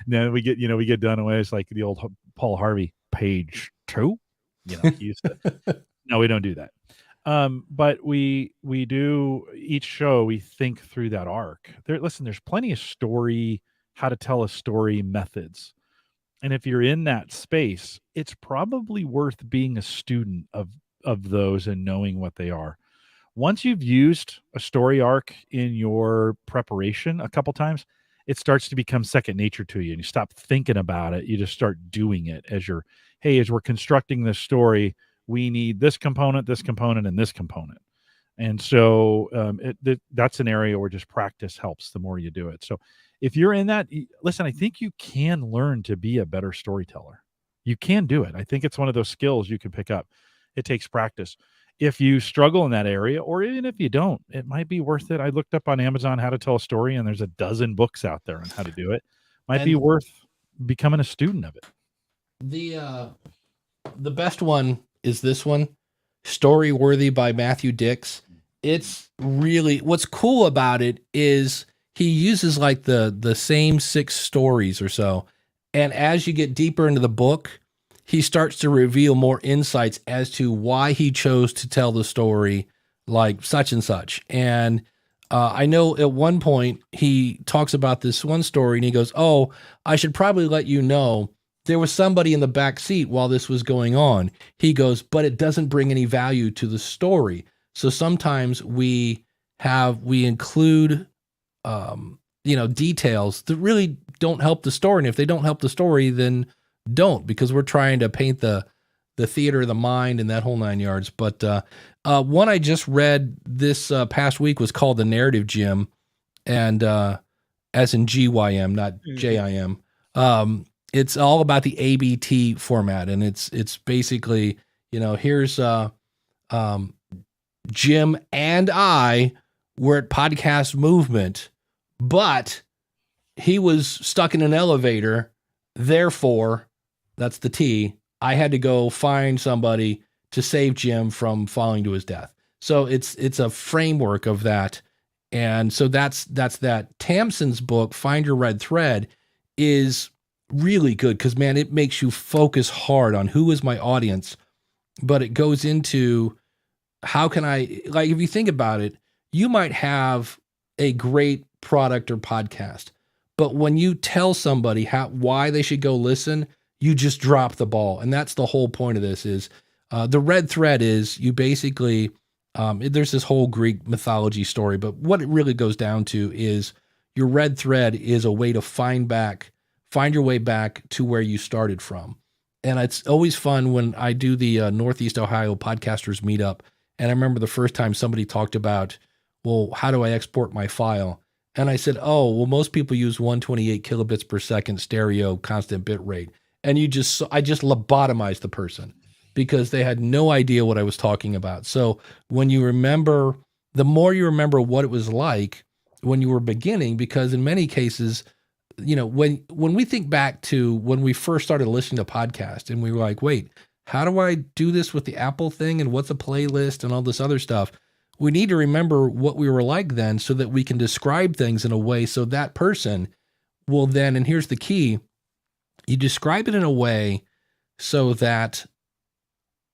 Then we get done with, it's like the old Paul Harvey, page 2. He used to. No, we don't do that. But we do, each show, we think through that arc. There's plenty of how to tell a story methods. And if you're in that space, it's probably worth being a student of those and knowing what they are. Once you've used a story arc in your preparation a couple times, it starts to become second nature to you, and you stop thinking about it. You just start doing it as we're constructing this story, we need this component, and this component. And so that's an area where just practice helps the more you do it. So if you're in that, listen, I think you can learn to be a better storyteller. You can do it. I think it's one of those skills you can pick up. It takes practice. If you struggle in that area, or even if you don't, it might be worth it. I looked up on Amazon how to tell a story, and there's a dozen books out there on how to do it. Might be worth becoming a student of it. The best one is this one, Storyworthy by Matthew Dix. It's really, what's cool about it is he uses like the same 6 stories or so. And as you get deeper into the book, he starts to reveal more insights as to why he chose to tell the story like such and such. And I know at one point he talks about this one story and he goes, oh, I should probably let you know there was somebody in the back seat while this was going on. He goes, but it doesn't bring any value to the story. So sometimes we include, details that really don't help the story. And if they don't help the story, then don't, because we're trying to paint the theater of the mind and that whole 9 yards. But one I just read this past week was called The Narrative Gym, and as in GYM, not JIM. It's all about the ABT format, and it's basically, here's Jim and I were at Podcast Movement, but he was stuck in an elevator. Therefore, that's the T. I had to go find somebody to save Jim from falling to his death. So it's a framework of that. And so that's that. Tamsin's book, Find Your Red Thread, is really good because, man, it makes you focus hard on who is my audience, but it goes into how can I, like, if you think about it, you might have a great product or podcast, but when you tell somebody why they should go listen, you just drop the ball. And that's the whole point of this is the red thread is you basically, there's this whole Greek mythology story, but what it really goes down to is your red thread is a way to find your way back to where you started from. And it's always fun when I do the Northeast Ohio Podcasters Meetup. And I remember the first time somebody talked about, well, how do I export my file? And I said, oh, well, most people use 128 kilobits per second stereo constant bit rate. And I just lobotomized the person because they had no idea what I was talking about. So when you remember, the more you remember what it was like when you were beginning, because in many cases, when we think back to when we first started listening to podcasts and we were like, wait, how do I do this with the Apple thing? And what's a playlist and all this other stuff? We need to remember what we were like then so that we can describe things in a way so that person will then, and here's the key, you describe it in a way so that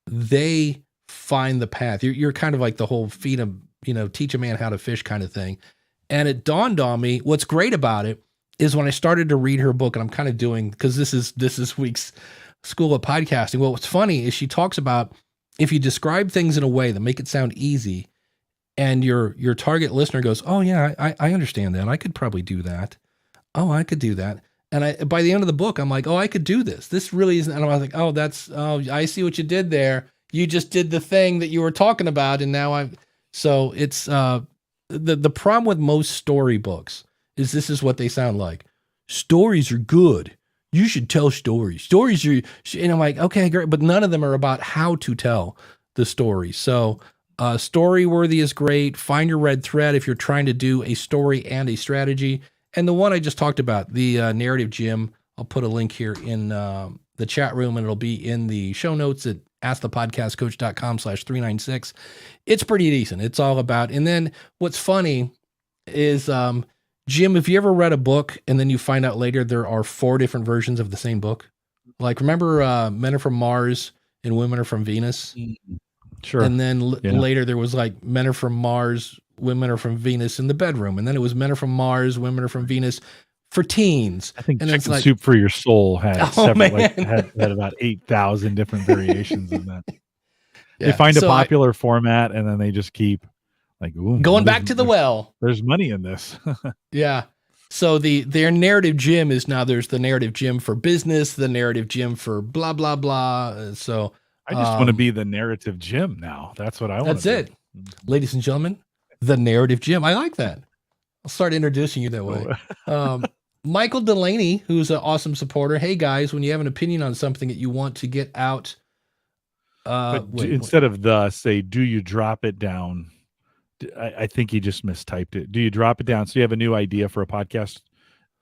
they find the path. You're kind of like the whole teach a man how to fish kind of thing. And it dawned on me, what's great about it is when I started to read her book, and I'm kind of doing, because this is this week's School of Podcasting. Well, what's funny is she talks about if you describe things in a way that make it sound easy, and your target listener goes, oh yeah, I understand that. I could probably do that. Oh, I could do that. And by the end of the book, I'm like, oh, I could do this. This really isn't. And I was like, oh, I see what you did there. You just did the thing that you were talking about. And now so it's, the problem with most storybooks this is what they sound like. Stories are good. You should tell stories. Stories are, and I'm like, okay, great. But none of them are about how to tell the story. So Storyworthy is great. Find your red thread if you're trying to do a story and a strategy. And the one I just talked about, the narrative gym, I'll put a link here in the chat room, and it'll be in the show notes at askthepodcastcoach.com/396. It's pretty decent. It's all about, and then what's funny is, Jim, if you ever read a book and then you find out later there are 4 different versions of the same book, like remember Men Are From Mars and Women Are From Venus? Sure. And then later there was like Men Are From Mars, Women Are From Venus in the bedroom. And then it was Men Are From Mars, Women Are From Venus for teens. I think and Chicken Soup for Your Soul had had about 8,000 different variations of that. Yeah. They find a popular format and then they just keep like going back to the well. There's money in this. Yeah. So their narrative gym is now there's the narrative gym for business, the narrative gym for blah blah blah. So I just want to be the narrative gym now. That's what I want. That's it, ladies and gentlemen. The narrative gym. I like that. I'll start introducing you that way. Michael Delaney, who's an awesome supporter. Hey guys, when you have an opinion on something that you want to get out, instead of say, do you drop it down? I think he just mistyped it. Do you drop it down? So you have a new idea for a podcast,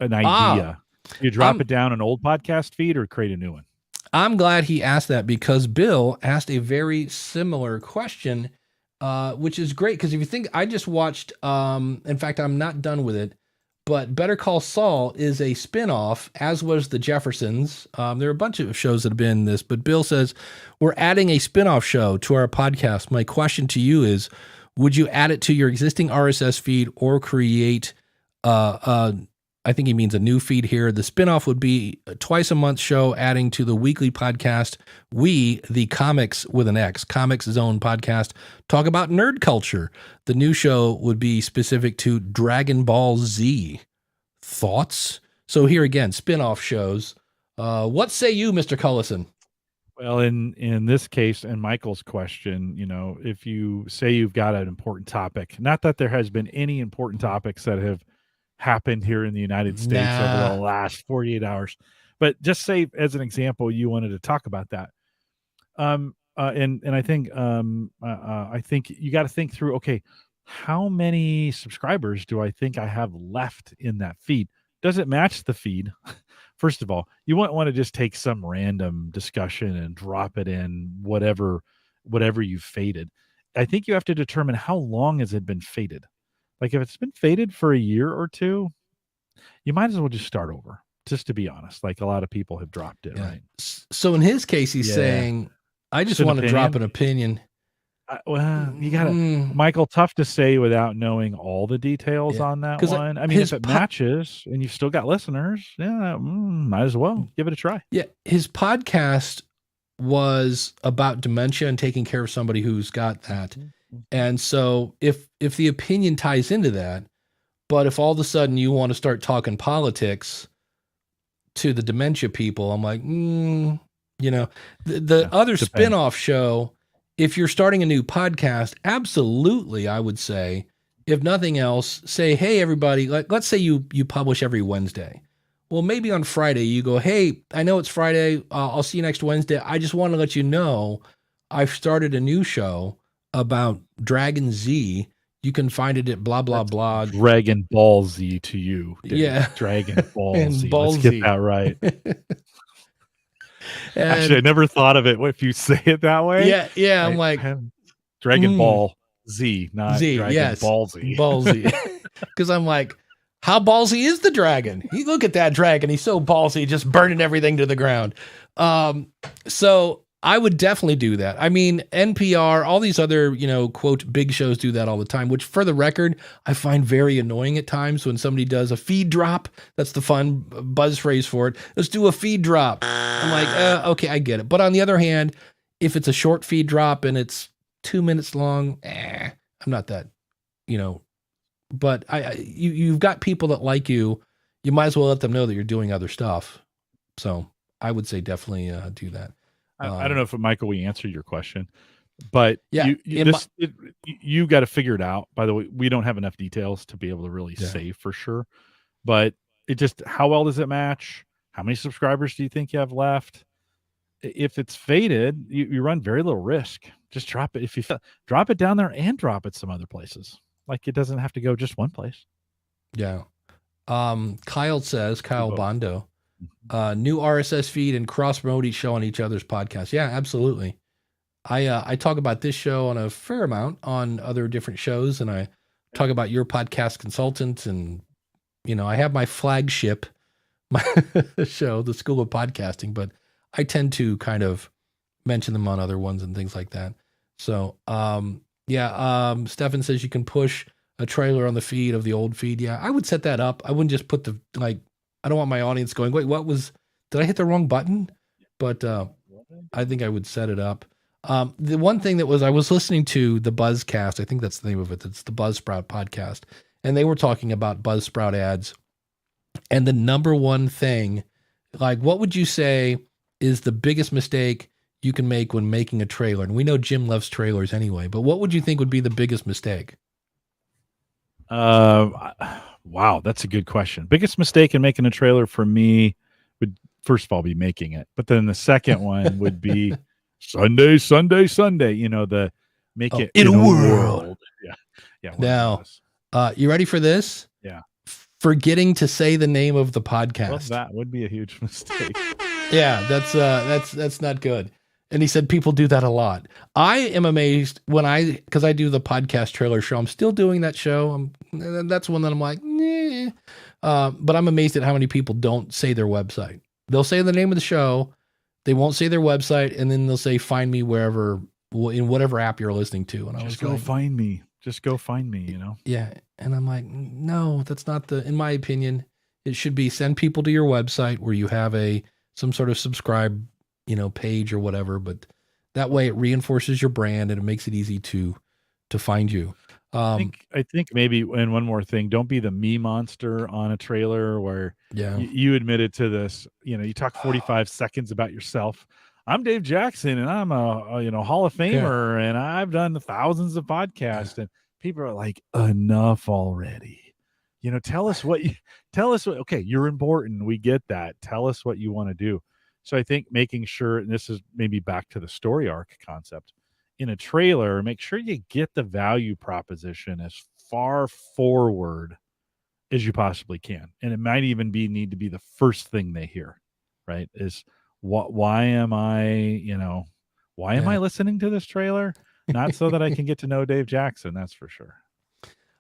an idea. Do you drop it down an old podcast feed or create a new one? I'm glad he asked that because Bill asked a very similar question, which is great. Because if you think, I just watched, in fact, I'm not done with it, but Better Call Saul is a spinoff, as was The Jeffersons. There are a bunch of shows that have been this, but Bill says, we're adding a spinoff show to our podcast. My question to you is, would you add it to your existing RSS feed or create, I think he means a new feed here. The spinoff would be a twice a month show adding to the weekly podcast. We, the Comics with an X, Comics Zone podcast, talk about nerd culture. The new show would be specific to Dragon Ball Z. Thoughts? So here again, spinoff shows. What say you, Mr. Cullison? Well, in this case, and Michael's question, if you say you've got an important topic, not that there has been any important topics that have happened here in the United States over the last 48 hours, but just say as an example, you wanted to talk about that. And I think you got to think through, okay, how many subscribers do I think I have left in that feed? Does it match the feed? First of all, you won't want to just take some random discussion and drop it in whatever you've faded. I think you have to determine how long has it been faded. Like if it's been faded for a year or two, you might as well just start over, just to be honest. Like a lot of people have dropped it, right? So in his case, he's saying, I just want to drop an opinion. Well, you got to, Michael, tough to say without knowing all the details on that one. I mean, if it matches and you've still got listeners, might as well give it a try. Yeah. His podcast was about dementia and taking care of somebody who's got that. And so if the opinion ties into that, but if all of a sudden you want to start talking politics to the dementia people, I'm like, the other spinoff show, if you're starting a new podcast, absolutely, I would say, if nothing else, say, hey, everybody, let's say you publish every Wednesday. Well, maybe on Friday you go, hey, I know it's Friday. I'll see you next Wednesday. I just want to let you know I've started a new show about Dragon Z. You can find it at blah, blah, blah. Dragon Ball Z to you. Dave. Yeah. Dragon Ball Z. Let's get that right. Actually, I never thought of it if you say it that way. Yeah. I'm like Dragon Ball Z, not Dragon Ball Z. Ball Z. Because I'm like, how ballsy is the dragon? You look at that dragon. He's so ballsy, just burning everything to the ground. So I would definitely do that. I mean, NPR, all these other, quote, big shows do that all the time, which for the record, I find very annoying at times when somebody does a feed drop. That's the fun buzz phrase for it. Let's do a feed drop. I'm like, okay, I get it. But on the other hand, if it's a short feed drop and it's 2 minutes long, I'm not that, but you've got people that like you. You might as well let them know that you're doing other stuff. So I would say definitely do that. I don't know if, Michael, we answered your question, but you got to figure it out. By the way, we don't have enough details to be able to really say for sure. but it just, how well does it match? How many subscribers do you think you have left? If it's faded, you run very little risk. Just drop it. If you drop it down there and drop it some other places, like it doesn't have to go just one place. Yeah. Kyle Bondo, new RSS feed and cross promote each show on each other's podcast. Yeah, absolutely. I talk about this show on a fair amount on other different shows, and I talk about your podcast consultant, and I have my flagship, my show, the School of Podcasting, but I tend to kind of mention them on other ones and things like that. So, Stefan says you can push a trailer on the feed of the old feed. Yeah, I would set that up. I wouldn't just put I don't want my audience going, wait, did I hit the wrong button? But I think I would set it up. The one thing that I was listening to the Buzzcast, I think that's the name of it. It's the Buzzsprout podcast. And they were talking about Buzzsprout ads. And the number one thing, what would you say is the biggest mistake you can make when making a trailer? And we know Jim loves trailers anyway, but what would you think would be the biggest mistake? Wow, that's a good question. Biggest mistake in making a trailer for me would first of all be making it, but then the second one would be Sunday. The make it in a world. Yeah. Now, you ready for this? Yeah. Forgetting to say the name of the podcast. Well, that would be a huge mistake. Yeah, that's not good. And he said people do that a lot. I am amazed because I do the podcast trailer show. I'm still doing that show. That's one that I'm like, nah. But I'm amazed at how many people don't say their website. They'll say the name of the show. They won't say their website, and then they'll say, find me wherever, in whatever app you're listening to. And Just go find me. Just go find me, Yeah. And I'm like, no, that's not in my opinion, it should be send people to your website where you have some sort of subscribe, page or whatever, but that way it reinforces your brand and it makes it easy to find you. I think maybe, and one more thing, don't be the me monster on a trailer where you admitted to this, you talk 45 seconds about yourself. I'm Dave Jackson and I'm a Hall of Famer and I've done thousands of podcasts and people are like, enough already. Tell us what, okay, you're important. We get that. Tell us what you want to do. So I think making sure, and this is maybe back to the story arc concept, in a trailer, make sure you get the value proposition as far forward as you possibly can. And it might even need to be the first thing they hear, right? Is why am I listening to this trailer? Not so that I can get to know Dave Jackson, that's for sure.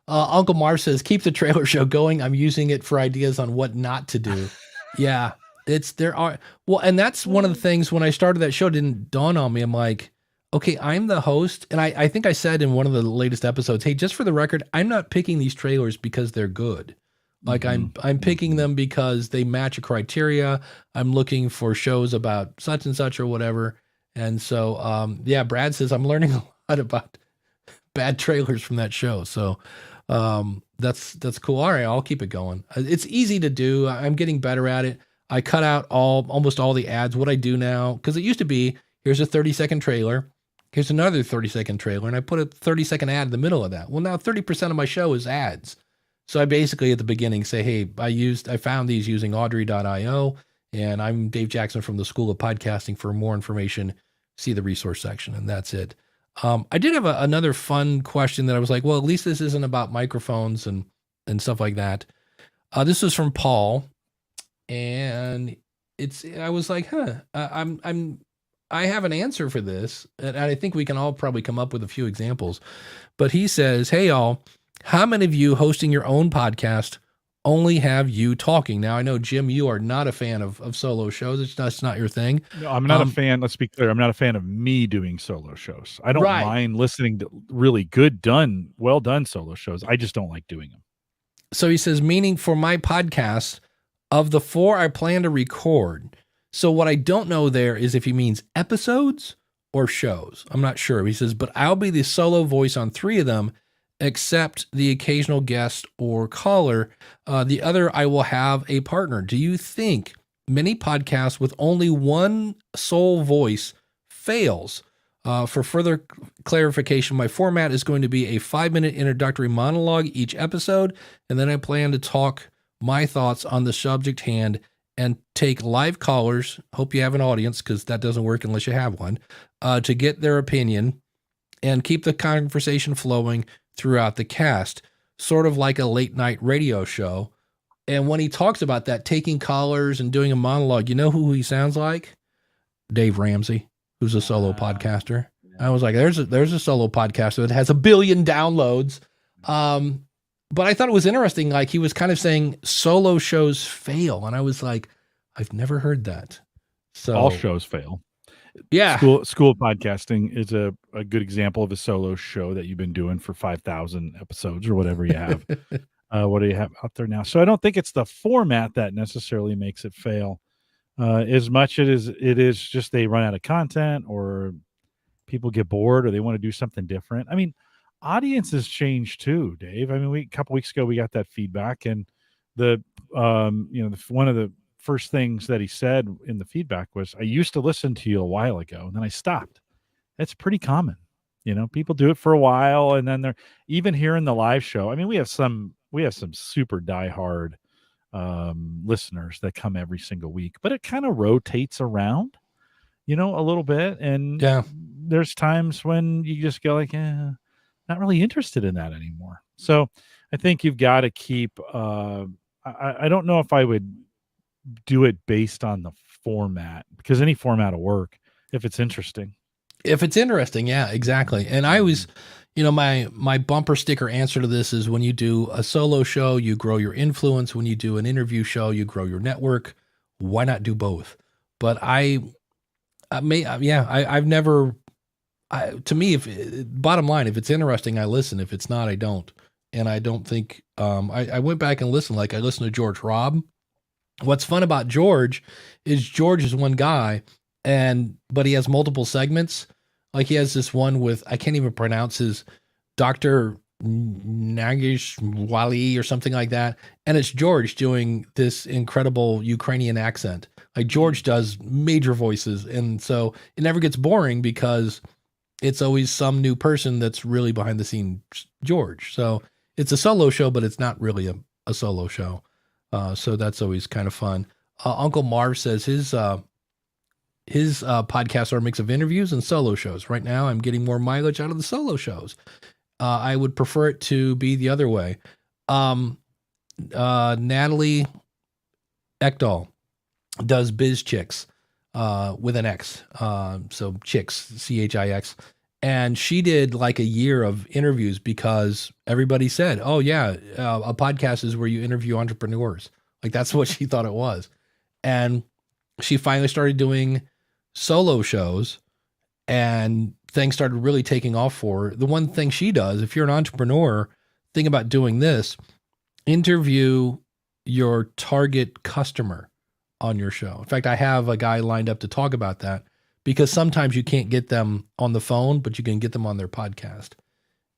Uncle Mar says, keep the trailer show going. I'm using it for ideas on what not to do. Yeah. And that's one of the things when I started that show, it didn't dawn on me. I'm like, okay, I'm the host. And I think I said in one of the latest episodes, hey, just for the record, I'm not picking these trailers because they're good. Like I'm picking them because they match a criteria. I'm looking for shows about such and such or whatever. And so, Brad says I'm learning a lot about bad trailers from that show. So, that's cool. All right. I'll keep it going. It's easy to do. I'm getting better at it. I cut out almost all the ads. What I do now, because it used to be, here's a 30-second trailer. Here's another 30-second trailer. And I put a 30-second ad in the middle of that. Well, now 30% of my show is ads. So I basically at the beginning say, hey, I found these using Audrey.io, and I'm Dave Jackson from the School of Podcasting. For more information, see the resource section, and that's it. I did have another fun question that I was like, well, at least this isn't about microphones and stuff like that. This was from Paul, and I was like, I have an answer for this, and I think we can all probably come up with a few examples. But he says, hey, y'all, how many of you hosting your own podcast only have you talking? Now, I know, Jim, you are not a fan of solo shows. That's not your thing. No, I'm not a fan. Let's be clear. I'm not a fan of me doing solo shows. I don't mind listening to really well done solo shows. I just don't like doing them. So he says, meaning for my podcast, of the 4 I plan to record. So what I don't know there is if he means episodes or shows. I'm not sure. He says, but I'll be the solo voice on 3 of them, except the occasional guest or caller. The other, I will have a partner. Do you think many podcasts with only one sole voice fails? For further clarification, my format is going to be a 5-minute introductory monologue each episode, and then I plan to talk my thoughts on the subject hand and take live callers. Hope you have an audience, because that doesn't work unless you have one, to get their opinion and keep the conversation flowing throughout the cast, sort of like a late night radio show. And when he talks about that, taking callers and doing a monologue, you know who he sounds like? Dave Ramsey, who's a solo podcaster. I was like, there's a solo podcaster that has 1 billion downloads. But I thought it was interesting. Like, he was kind of saying solo shows fail. And I was like, I've never heard that. So All shows fail. yeah. School podcasting is a good example of a solo show that you've been doing for 5,000 episodes or whatever you have. What do you have out there now? So I don't think it's the format that necessarily makes it fail. As much as it is just they run out of content, or people get bored, or they want to do something different. I mean, audiences change too, Dave. I mean, a couple weeks ago we got that feedback, and one of the first things that he said in the feedback was, I used to listen to you a while ago, and then I stopped. That's pretty common. People do it for a while, and then they're even here in the live show. I mean, we have some super diehard listeners that come every single week, but it kind of rotates around, a little bit. And there's times when you just go like, not really interested in that anymore. So I think you've got to keep, I don't know if I would do it based on the format, because any format will work if it's interesting. If it's interesting, yeah, exactly. And I was, my bumper sticker answer to this is, when you do a solo show, you grow your influence. When you do an interview show, you grow your network. Why not do both? But to me, bottom line, if it's interesting, I listen. If it's not, I don't. And I don't think, I went back and listened. Like, I listened to George Hrab. What's fun about George is one guy, but he has multiple segments. Like, he has this one with, I can't even pronounce his, Dr. Nagish Wali or something like that. And it's George doing this incredible Ukrainian accent. Like, George does major voices. And so it never gets boring, because it's always some new person that's really behind the scenes George. So it's a solo show, but it's not really a solo show. So that's always kind of fun. Uncle Marv says his podcasts are a mix of interviews and solo shows. Right now, I'm getting more mileage out of the solo shows. I would prefer it to be the other way. Natalie Ekdahl does Biz Chix with an X. So Chix, Chix. And she did like a year of interviews, because everybody said, oh yeah, a podcast is where you interview entrepreneurs. Like, that's what she thought it was. And she finally started doing solo shows, and things started really taking off for her. The one thing she does, if you're an entrepreneur, think about doing this: interview your target customer on your show. In fact, I have a guy lined up to talk about that, because sometimes you can't get them on the phone, but you can get them on their podcast.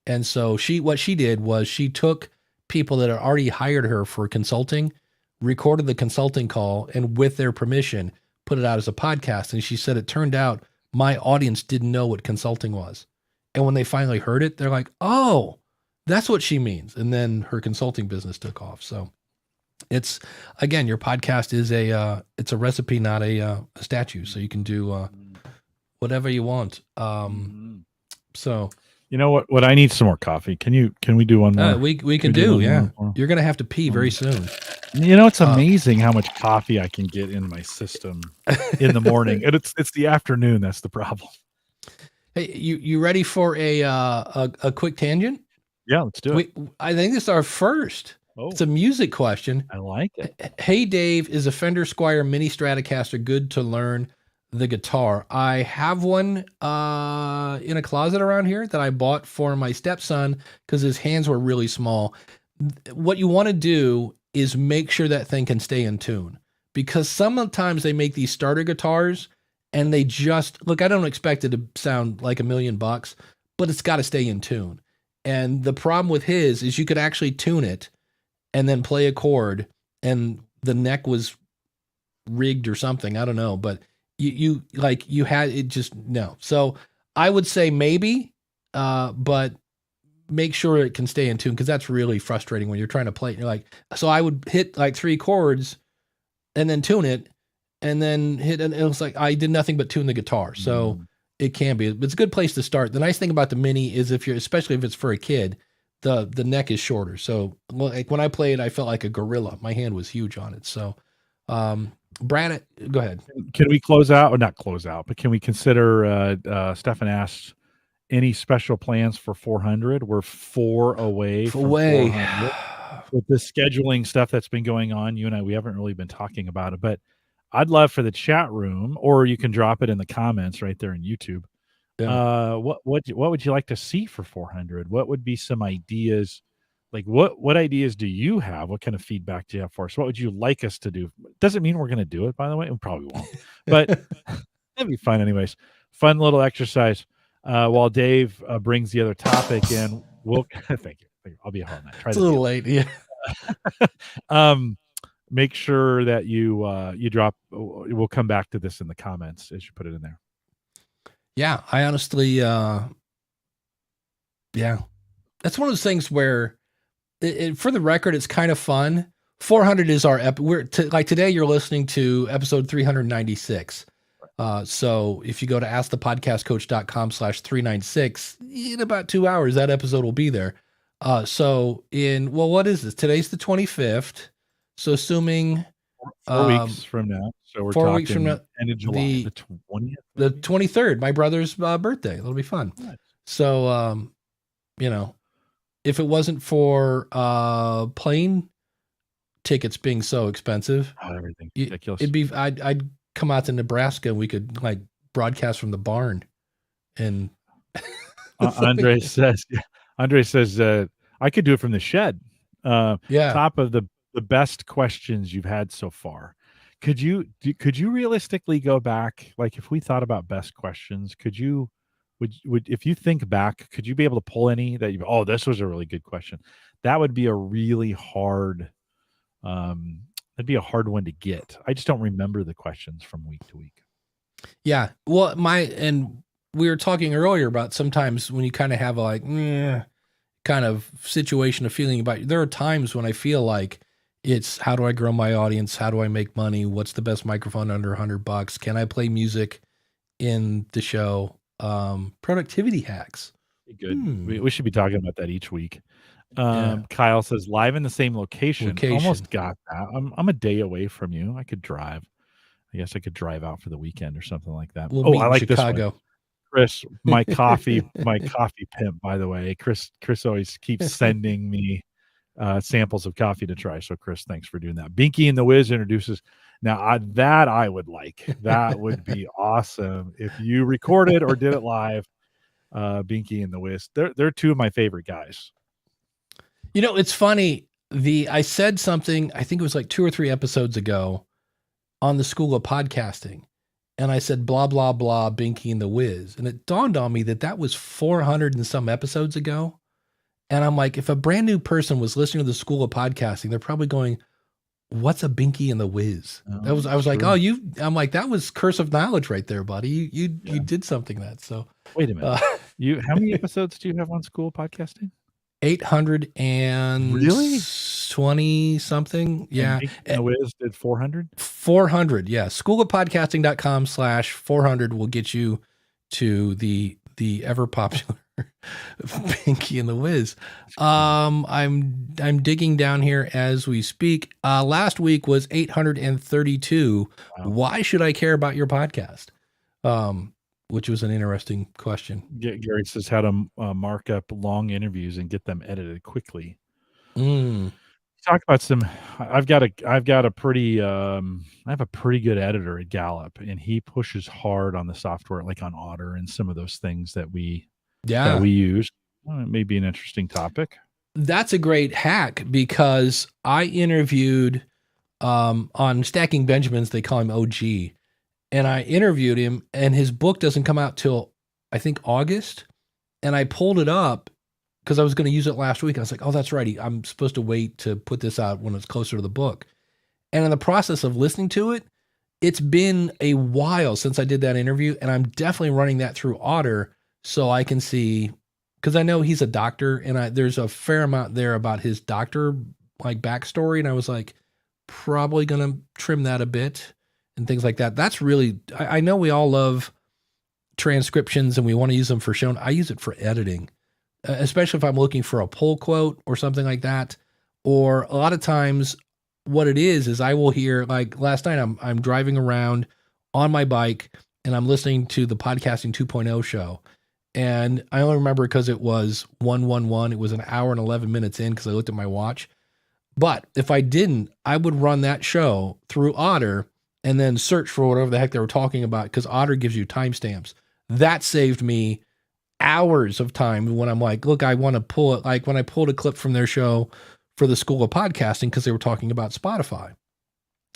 And so what she did was, she took people that had already hired her for consulting, recorded the consulting call, and with their permission, put it out as a podcast. And she said, it turned out my audience didn't know what consulting was. And when they finally heard it, they're like, oh, that's what she means. And then her consulting business took off. So it's, again, your podcast is it's a recipe, not a statue. So you can do whatever you want. So, what I need some more coffee. Can we do one more? We can do. Yeah. You're going to have to pee very soon. It's amazing how much coffee I can get in my system in the morning. And it's the afternoon. That's the problem. Hey, you ready for a quick tangent? Yeah, let's do it. I think this is our first. Oh. It's a music question. I like it. Hey, Dave, is a Fender Squier Mini Stratocaster good to learn the guitar? I have one in a closet around here that I bought for my stepson because his hands were really small. What you want to do is make sure that thing can stay in tune, because sometimes they make these starter guitars and they just look, I don't expect it to sound like $1 million, but it's got to stay in tune. And the problem with his is you could actually tune it and then play a chord and the neck was rigged or something. I don't know, but you had it just, no. So I would say maybe, but make sure it can stay in tune, because that's really frustrating when you're trying to play it. And you're like, so I would hit like 3 chords and then tune it, and then hit, and it was like I did nothing but tune the guitar. So it can be, but it's a good place to start. The nice thing about the Mini is especially if it's for a kid, the neck is shorter. So like when I played, I felt like a gorilla. My hand was huge on it. So, Brad, go ahead. Can we close out, or not close out, but can we consider, Stefan asked, any special plans for 400? We're 4 away from 400. With the scheduling stuff that's been going on, you and I, we haven't really been talking about it, but I'd love for the chat room, or you can drop it in the comments right there in YouTube. Yeah. What would you like to see for 400? What would be some ideas? Like what ideas do you have? What kind of feedback do you have for us? What would you like us to do? Doesn't mean we're going to do it, by the way. We probably won't, but that'd be fun anyways. Fun little exercise. While Dave brings the other topic in, we'll thank you. I'll be hard on that. It's a little late. Yeah. Make sure that you drop. We'll come back to this in the comments as you put it in there. Yeah, I honestly, yeah, that's one of those things where, for the record, it's kind of fun. 400 is our like today. You're listening to episode 396. So if you go to askthepodcastcoach.com/396, in about 2 hours, that episode will be there. So what is this? Today's the 25th. So assuming 4 weeks from now. So we're 4 weeks from now, end of July, the 20th, the 23rd, my brother's birthday. It'll be fun. Nice. So, if it wasn't for plane tickets being so expensive, everything's ridiculous. I'd come out to Nebraska and we could like broadcast from the barn. And Andre says, I could do it from the shed. Top of the best questions you've had so far. Could you realistically go back? Like if we thought about best questions, would if you think back, could you be able to pull any that this was a really good question? That would be a really hard, that'd be a hard one to get. I just don't remember the questions from week to week. Yeah. Well, we were talking earlier about sometimes when you kind of have a like, kind of situation of feeling about, there are times when I feel like it's, how do I grow my audience? How do I make money? What's the best microphone under $100? Can I play music in the show? Productivity hacks. Good. We should be talking about that each week. Kyle says live in the same location. Almost got that. I'm a day away from you. I could drive. I guess I could drive out for the weekend or something like that. We'll I like Chicago. This one. Chris, my coffee pimp, by the way. Chris always keeps sending me samples of coffee to try. So Chris, thanks for doing that. Binky and the Whiz introduces. Now I would like. That would be awesome if you recorded or did it live. Binky and the Whiz. They're two of my favorite guys. It's funny. I said something, I think it was like 2 or 3 episodes ago on the School of Podcasting. And I said, blah, blah, blah, Binky and the Whiz. And it dawned on me that was 400 and some episodes ago. And I'm like, if a brand new person was listening to the School of Podcasting, they're probably going, what's a Binky and the Whiz? I was like, I'm like, that was curse of knowledge right there, buddy. You did something that. So wait a minute. How many episodes do you have on School of Podcasting? 820 something. Yeah. And the Whiz did 400? 400. Yeah. Schoolofpodcasting.com/400 will get you to the ever popular Binky and the Whiz. I'm digging down here as we speak. Last week was 832. Wow. Why should I care about your podcast? Which was an interesting question. Gary says how to mark up long interviews and get them edited quickly. Talk about some. I have a pretty good editor at Gallup, and he pushes hard on the software, like on Otter and some of those things that we use. It may be an interesting topic. That's a great hack, because I interviewed on Stacking Benjamins. They call him OG. And I interviewed him, and his book doesn't come out till, I think, August. And I pulled it up because I was going to use it last week. I was like, oh, that's right. I'm supposed to wait to put this out when it's closer to the book. And in the process of listening to it, it's been a while since I did that interview. And I'm definitely running that through Otter so I can see because I know he's a doctor, and there's a fair amount there about his doctor like backstory, and I was like, probably gonna trim that a bit and things like that. That's really, I know we all love transcriptions and we want to use them for show. I use it for editing, especially if I'm looking for a pull quote or something like that. Or a lot of times, what it is I will hear, like last night, I'm driving around on my bike and I'm listening to the Podcasting 2.0 show. And I only remember because it was 111. It was an hour and 11 minutes in because I looked at my watch. But if I didn't, I would run that show through Otter and then search for whatever the heck they were talking about, because Otter gives you timestamps. That saved me hours of time when I'm like, look, I want to pull it. Like when I pulled a clip from their show for the School of Podcasting, because they were talking about Spotify.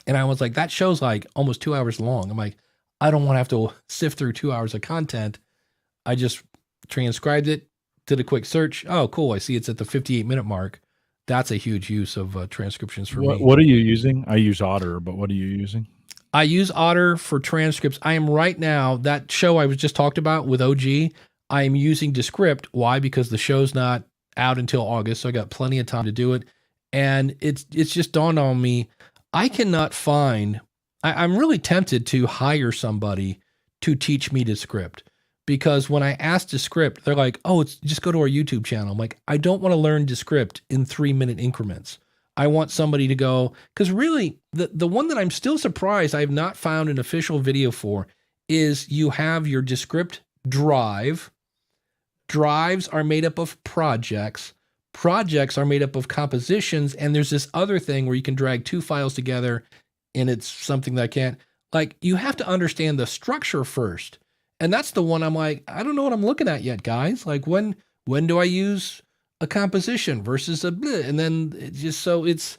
And I was like, that show's like almost 2 hours long. I'm like, I don't want to have to sift through 2 hours of content. I just transcribed it, did a quick search. Oh, cool. I see it's at the 58-minute mark. That's a huge use of transcriptions for me. What are you using? I use Otter, but what are you using? I use Otter for transcripts. I am right now, that show I was just talked about with OG, I am using Descript. Why? Because the show's not out until August, so I got plenty of time to do it. And it's just dawned on me, I cannot find, I'm really tempted to hire somebody to teach me Descript. Because when I asked Descript, they're like, oh, it's just go to our YouTube channel. I'm like, I don't want to learn Descript in 3-minute increments. I want somebody to go, because really the one that I'm still surprised I have not found an official video for is you have your Descript drive. Drives are made up of projects. Projects are made up of compositions. And there's this other thing where you can drag 2 files together, and it's something that I can't, like, you have to understand the structure first. And that's the one I'm like, I don't know what I'm looking at yet, guys. Like when do I use a composition versus a bleh? And then it just, so it's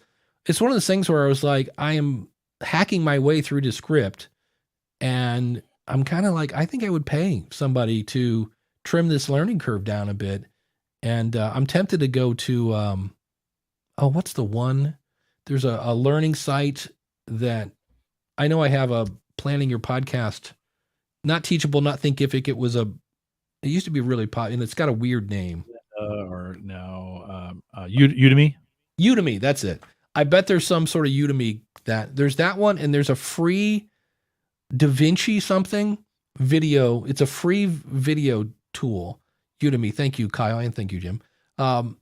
one of those things where I was like, I am hacking my way through Descript, and I'm kind of like, I think I would pay somebody to trim this learning curve down a bit. And I'm tempted to go to, what's the one? There's a learning site that I know I have a Planning Your Podcast. Not Teachable, not Thinkific. It used to be really popular, and it's got a weird name. Udemy? Udemy, that's it. I bet there's some sort of Udemy there's that one, and there's a free Davinci something video. It's a free video tool. Udemy. Thank you, Kyle, and thank you, Jim. But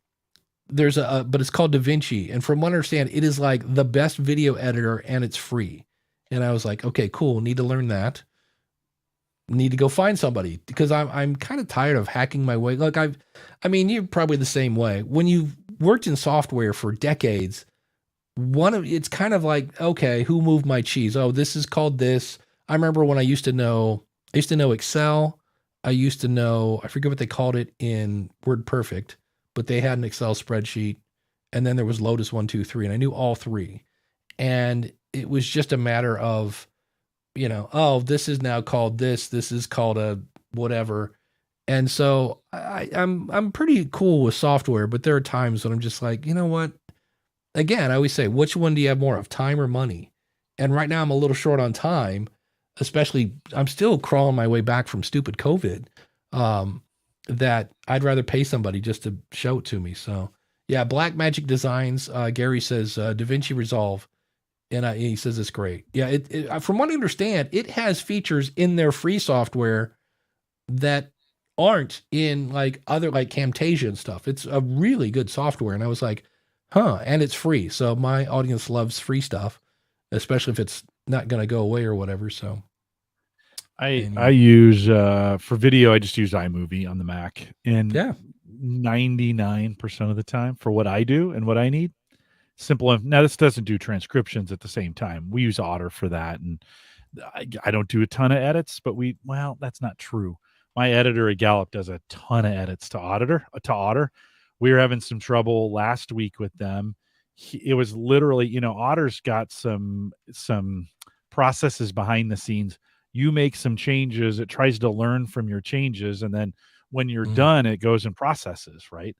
it's called Davinci, and from what I understand, it is like the best video editor, and it's free. And I was like, okay, cool. Need to learn that. Need to go find somebody, because I'm kind of tired of hacking my way. Look, I mean, you're probably the same way. When you've worked in software for decades, it's kind of like, okay, who moved my cheese? Oh, this is called this. I remember when I used to know Excel. I used to know, I forget what they called it in WordPerfect, but they had an Excel spreadsheet, and then there was Lotus 1, 2, 3, and I knew all 3. And it was just a matter of, this is now called this is called a whatever. And so I'm pretty cool with software, but there are times when I'm just like, you know what? Again, I always say, which one do you have more of, time or money? And right now I'm a little short on time, especially I'm still crawling my way back from stupid COVID, that I'd rather pay somebody just to show it to me. So yeah, Black Magic Designs, Gary says, DaVinci Resolve. And he says it's great. Yeah, from what I understand, it has features in their free software that aren't in like other, like Camtasia and stuff. It's a really good software. And I was like, and it's free. So my audience loves free stuff, especially if it's not going to go away or whatever. So I use, for video, I just use iMovie on the Mac. And 99% of the time for what I do and what I need. Simple. Now, this doesn't do transcriptions at the same time. We use Otter for that. And I don't do a ton of edits, but that's not true. My editor at Gallup does a ton of edits to Otter. We were having some trouble last week with them. It was literally, Otter's got some processes behind the scenes. You make some changes. It tries to learn from your changes. And then when you're done, it goes and processes, right?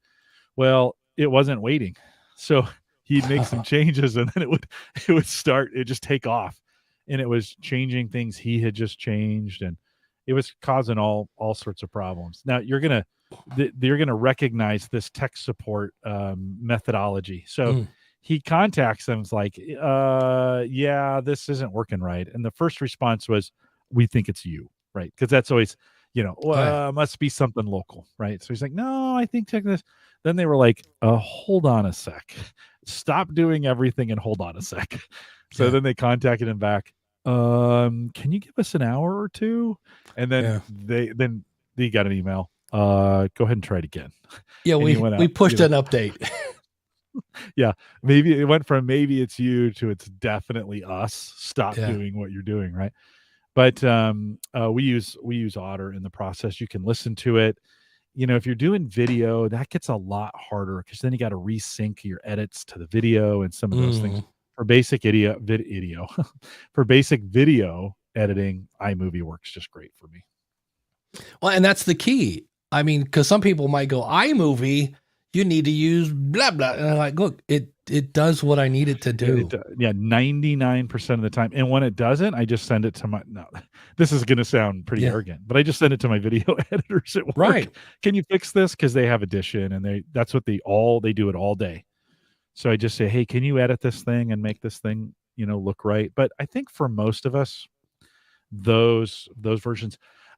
Well, it wasn't waiting. So he'd make some changes, and then it would start, it just take off, and it was changing things he had just changed, and it was causing all sorts of problems. Now you're going to they're going to recognize this tech support methodology. So he contacts them, is like, yeah, this isn't working right. And the first response was, we think it's you, right? Because that's always, must be something local, right? So he's like, no, I think check this. Then they were like, hold on a sec. Stop doing everything and hold on a sec. So then they contacted him back. Can you give us an hour or two? And then they got an email. Go ahead and try it again. Yeah, we pushed an update. Yeah, maybe it went from maybe it's you to it's definitely us. Stop doing what you're doing, right? But we use Otter in the process. You can listen to it. If you're doing video, that gets a lot harder because then you got to resync your edits to the video and some of those things. For basic for basic video editing, iMovie works just great for me. Well, and that's the key. I mean, because some people might go, iMovie, you need to use blah, blah. And I'm like, look, it does what I need it to do. 99% of the time. And when it doesn't, I just send it to this is going to sound pretty arrogant, but I just send it to my video editors at work. Right. Can you fix this? Because they have Audition and that's what they do it all day. So I just say, hey, can you edit this thing and make this thing, look right? But I think for most of us, those versions,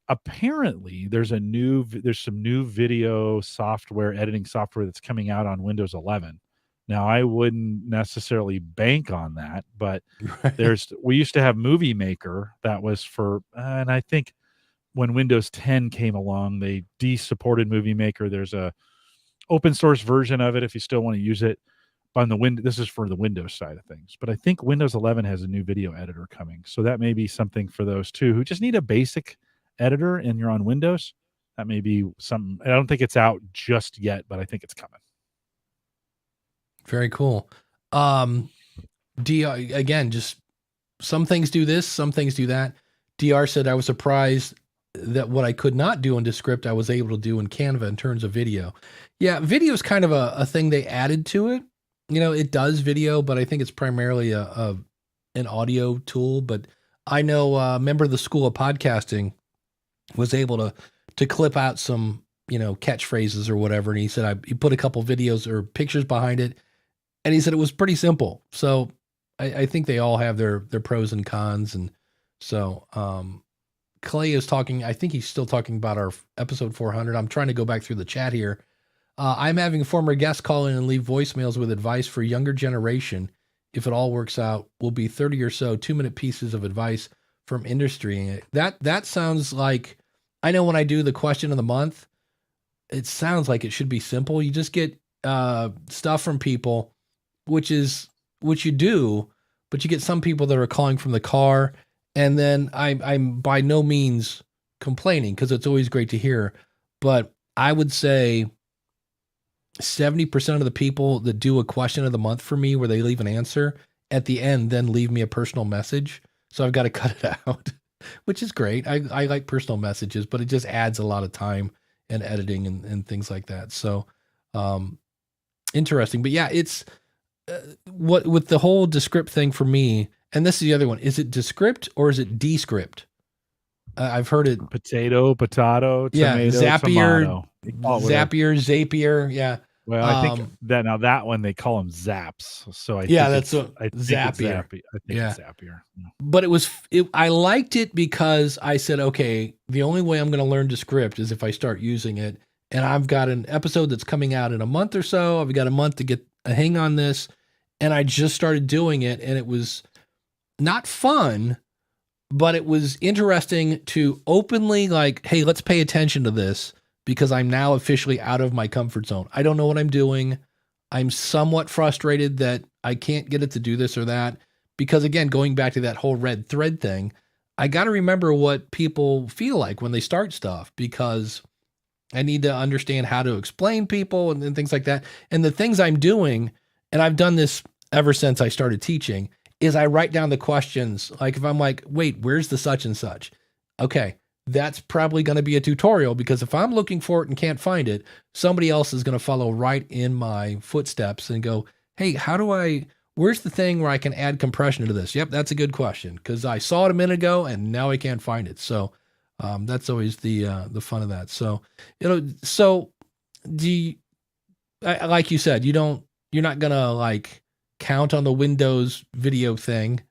apparently there's some new video software, editing software that's coming out on Windows 11. Now I wouldn't necessarily bank on that, but we used to have Movie Maker that was and I think when Windows 10 came along, they de-supported Movie Maker. There's a open source version of it if you still want to use it. This is for the Windows side of things, but I think Windows 11 has a new video editor coming. So that may be something for those too, who just need a basic editor and you're on Windows. That may be something. I don't think it's out just yet, but I think it's coming. Very cool. DR, again, just some things do this, some things do that. DR said, I was surprised that what I could not do in Descript, I was able to do in Canva in terms of video. Yeah, video is kind of a thing they added to it. It does video, but I think it's primarily an audio tool. But I know a member of the School of Podcasting was able to clip out some, catchphrases or whatever. And he said, he put a couple videos or pictures behind it. And he said it was pretty simple. So I think they all have their pros and cons. And so Clay is talking, I think he's still talking about our episode 400. I'm trying to go back through the chat here. I'm having former guests call in and leave voicemails with advice for younger generation. If it all works out, will be 30 or so 2-minute pieces of advice from industry. That sounds like, I know when I do the question of the month, it sounds like it should be simple. You just get stuff from people, which you do, but you get some people that are calling from the car. And then I'm by no means complaining because it's always great to hear, but I would say 70% of the people that do a question of the month for me where they leave an answer at the end, then leave me a personal message. So I've got to cut it out, which is great. I like personal messages, but it just adds a lot of time and editing and things like that. So interesting. But yeah, it's what with the whole Descript thing for me, and this is the other one. Is it Descript or is it Descript? I've heard it. Potato, tomato, Zapier, Zapier. Yeah. Well, I think that one they call them Zaps. So I think Zapier. I think it's Zapier. Yeah. But I liked it because I said, okay, the only way I'm going to learn Descript is if I start using it. And I've got an episode that's coming out in a month or so. I've got a month to get a hang on this. And I just started doing it, and it was not fun, but it was interesting to openly like, hey, let's pay attention to this because I'm now officially out of my comfort zone. I don't know what I'm doing. I'm somewhat frustrated that I can't get it to do this or that because, again, going back to that whole red thread thing, I got to remember what people feel like when they start stuff because I need to understand how to explain people and things like that. And the things I'm doing, and I've done this ever since I started teaching, is I write down the questions. Like if I'm like, wait, where's the such and such? Okay, that's probably going to be a tutorial because if I'm looking for it and can't find it, somebody else is going to follow right in my footsteps and go, hey, where's the thing where I can add compression to this? Yep, that's a good question because I saw it a minute ago and now I can't find it. So That's always the fun of that. So, so do you, like you said, you're not gonna like count on the Windows video thing.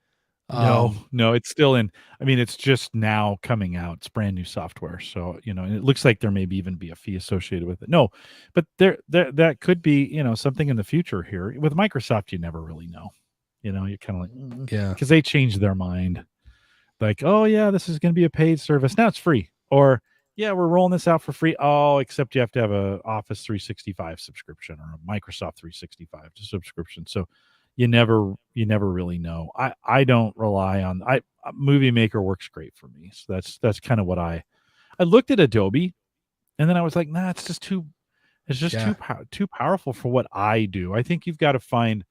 No, it's still in. I mean, it's just now coming out. It's brand new software, so and it looks like there may even be a fee associated with it. No, but there that could be something in the future here with Microsoft. You never really know. You're kind of like Yeah, because they changed their mind. Like, oh yeah, this is going to be a paid service. Now it's free, or yeah, we're rolling this out for free. Oh, except you have to have a Office 365 subscription or a Microsoft 365 subscription. So you never really know. I don't rely on Movie Maker works great for me. So that's kind of what I looked at Adobe, and then I was like, nah, it's just too too powerful for what I do. I think you've got to find,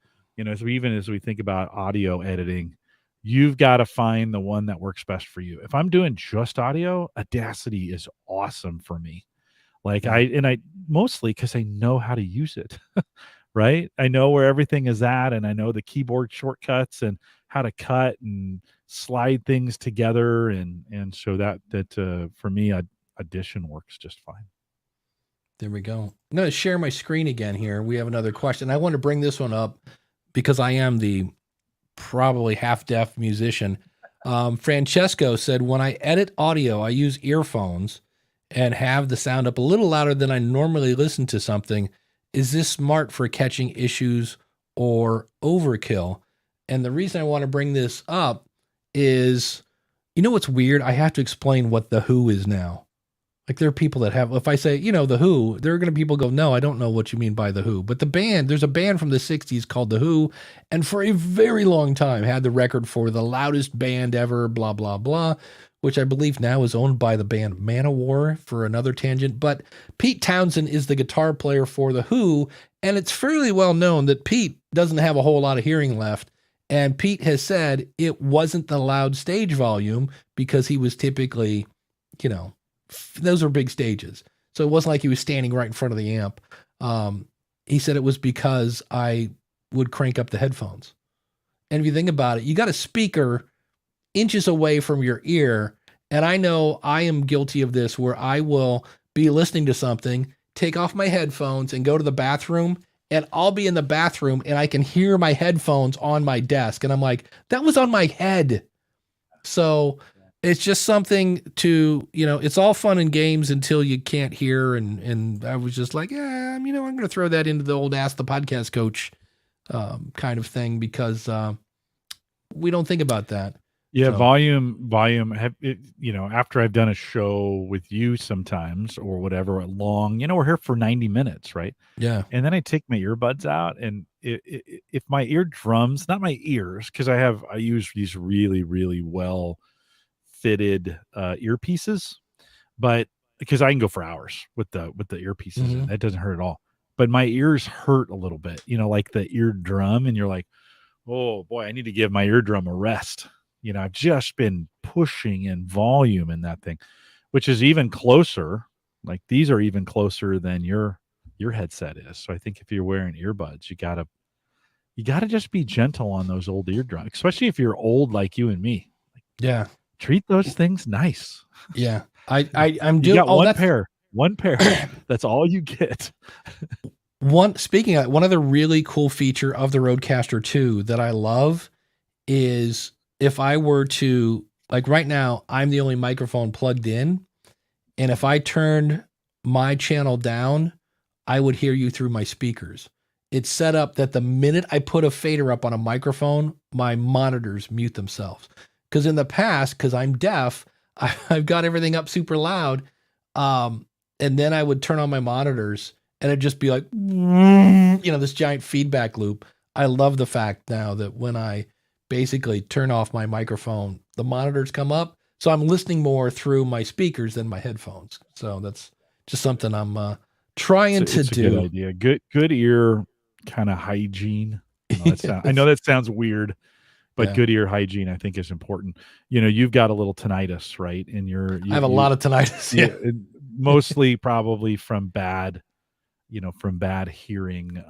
as we think about audio editing, you've got to find the one that works best for you. If I'm doing just audio, Audacity is awesome for me. Like I mostly because I know how to use it. Right? I know where everything is at, and I know the keyboard shortcuts and how to cut and slide things together, and so that for me, Audition works just fine. there we go. I'm going to share my screen again here. We have another question. I want to bring this one up because I am the probably half-deaf musician. Francesco said, when I edit audio, I use earphones and have the sound up a little louder than I normally listen to something. Is this smart for catching issues or overkill? And the reason I want to bring this up is, what's weird? I have to explain what The Who is now. Like there are people that have, if I say, The Who, there are going to people go, no, I don't know what you mean by The Who. But the band, there's a band from the 60s called The Who, and for a very long time had the record for the loudest band ever, blah, blah, blah, which I believe now is owned by the band Manowar for another tangent. But Pete Townsend is the guitar player for The Who, and it's fairly well known that Pete doesn't have a whole lot of hearing left. And Pete has said it wasn't the loud stage volume because he was typically, those are big stages. So it wasn't like he was standing right in front of the amp. He said it was because I would crank up the headphones. And if you think about it, you got a speaker inches away from your ear. And I know I am guilty of this where I will be listening to something, take off my headphones and go to the bathroom, and I'll be in the bathroom and I can hear my headphones on my desk. And I'm like, that was on my head. So it's just something to, it's all fun and games until you can't hear. And I was just like, yeah, I'm going to throw that into the old Ask the Podcast Coach kind of thing because we don't think about that. Yeah, so. volume. After I've done a show with you sometimes or whatever, long, we're here for 90 minutes, right? Yeah. And then I take my earbuds out, and if my eardrums, not my ears, because I use these really, really well fitted earpieces, but because I can go for hours with the earpieces, and that doesn't hurt at all. But my ears hurt a little bit, like the eardrum, and you're like, oh boy, I need to give my eardrum a rest. I've just been pushing in volume in that thing, which is even closer. Like these are even closer than your headset is. So I think if you're wearing earbuds, you gotta just be gentle on those old eardrums, especially if you're old like you and me. Yeah, treat those things nice. Yeah, I'm doing. You got one pair. That's all you get. Speaking of one other really cool feature of the Rodecaster 2 that I love is if I were to, like right now, I'm the only microphone plugged in. And if I turned my channel down, I would hear you through my speakers. It's set up that the minute I put a fader up on a microphone, my monitors mute themselves. Because in the past, because I'm deaf, I've got everything up super loud. And then I would turn on my monitors and it'd just be like, this giant feedback loop. I love the fact now that when I basically turn off my microphone, the monitors come up. So I'm listening more through my speakers than my headphones. So that's just something I'm trying to do. Good idea. Good ear kind of hygiene. I know that sounds weird, but good ear hygiene, I think, is important. You've got a little tinnitus, right? And I have a lot of tinnitus. Yeah, mostly probably from bad hearing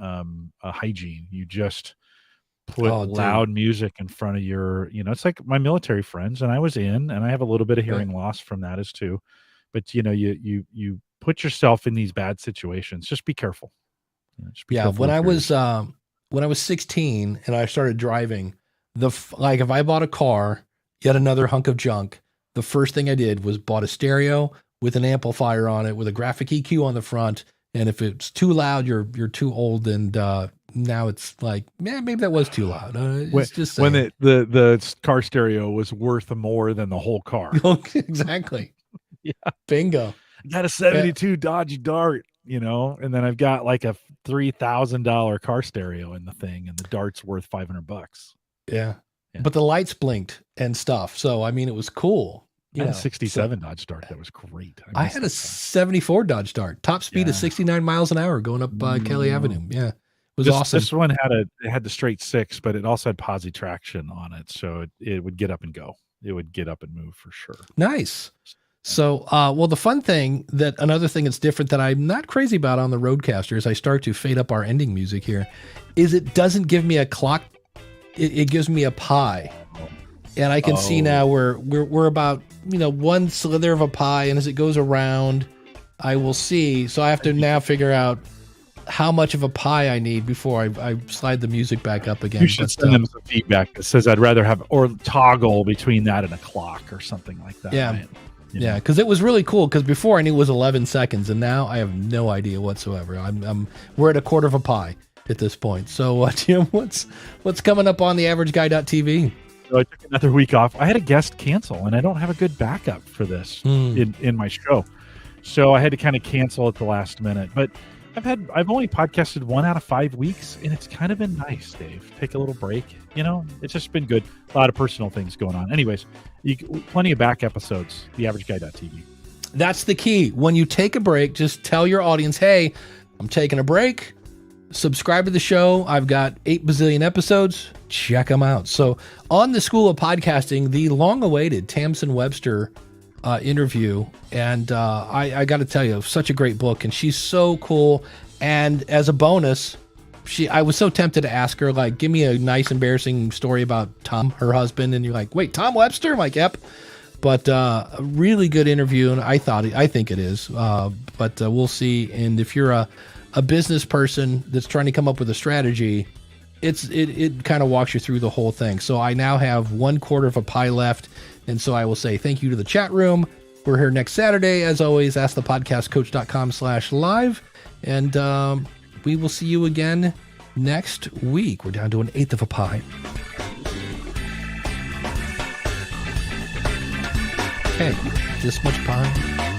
hygiene. put Oh, dude. loud music in front of your, it's like my military friends, and I was in, and I have a little bit of hearing loss from that as too. But you put yourself in these bad situations. Just be careful. Just be careful when with I was 16 and I started driving, if I bought a car, yet another hunk of junk, the first thing I did was bought a stereo with an amplifier on it with a graphic EQ on the front. And if it's too loud, you're too old. And now it's like, maybe that was too loud. It's just when saying. the car stereo was worth more than the whole car. Exactly. Yeah. Bingo. I got a 72 Dodge Dart, and then I've got like a $3,000 car stereo in the thing, and the Dart's worth $500. Yeah. But the lights blinked and stuff. So, I mean, it was cool. I had a 67 Dodge Dart. That was great. I had a 74 Dodge Dart. Top speed is 69 miles an hour going up Kelly Avenue. Yeah. It was awesome. This one it had the straight 6, but it also had posi traction on it. So it would get up and go. It would get up and move for sure. Nice. So, the fun thing another thing that's different that I'm not crazy about on the Rodecaster as I start to fade up our ending music here is it doesn't give me a clock. It gives me a pie. And I can see now we're about, one slither of a pie. And as it goes around, I will see. So I have to now figure out how much of a pie I need before I slide the music back up again. You should send them some feedback that says I'd rather have, or toggle between that and a clock or something like that. Yeah. Right? Yeah. Because it was really cool. Because before I knew it was 11 seconds. And now I have no idea whatsoever. We're at a quarter of a pie at this point. So Jim, what's coming up on the AverageGuy.tv? So I took another week off. I had a guest cancel, and I don't have a good backup for this in my show. So I had to kind of cancel at the last minute. But I've only podcasted 1 out of 5 weeks, and it's kind of been nice, Dave. Take a little break. It's just been good. A lot of personal things going on. Anyways, plenty of back episodes, theaverageguy.tv. That's the key. When you take a break, just tell your audience, hey, I'm taking a break. Subscribe to the show. I've got 8 bazillion episodes. Check them out. So on the School of Podcasting, the long-awaited Tamsin Webster interview, and I got to tell you, such a great book, and she's so cool. And as a bonus, I was so tempted to ask her, like, give me a nice, embarrassing story about Tom, her husband, and you're like, wait, Tom Webster? I'm like, yep. But a really good interview, and I think it is. But we'll see. And if you're a business person that's trying to come up with a strategy, it kind of walks you through the whole thing. So I now have 1 quarter of a pie left. And so I will say thank you to the chat room. We're here next Saturday. As always, askthepodcastcoach.com/live. And we will see you again next week. We're down to 1/8 of a pie. Okay, this much pie.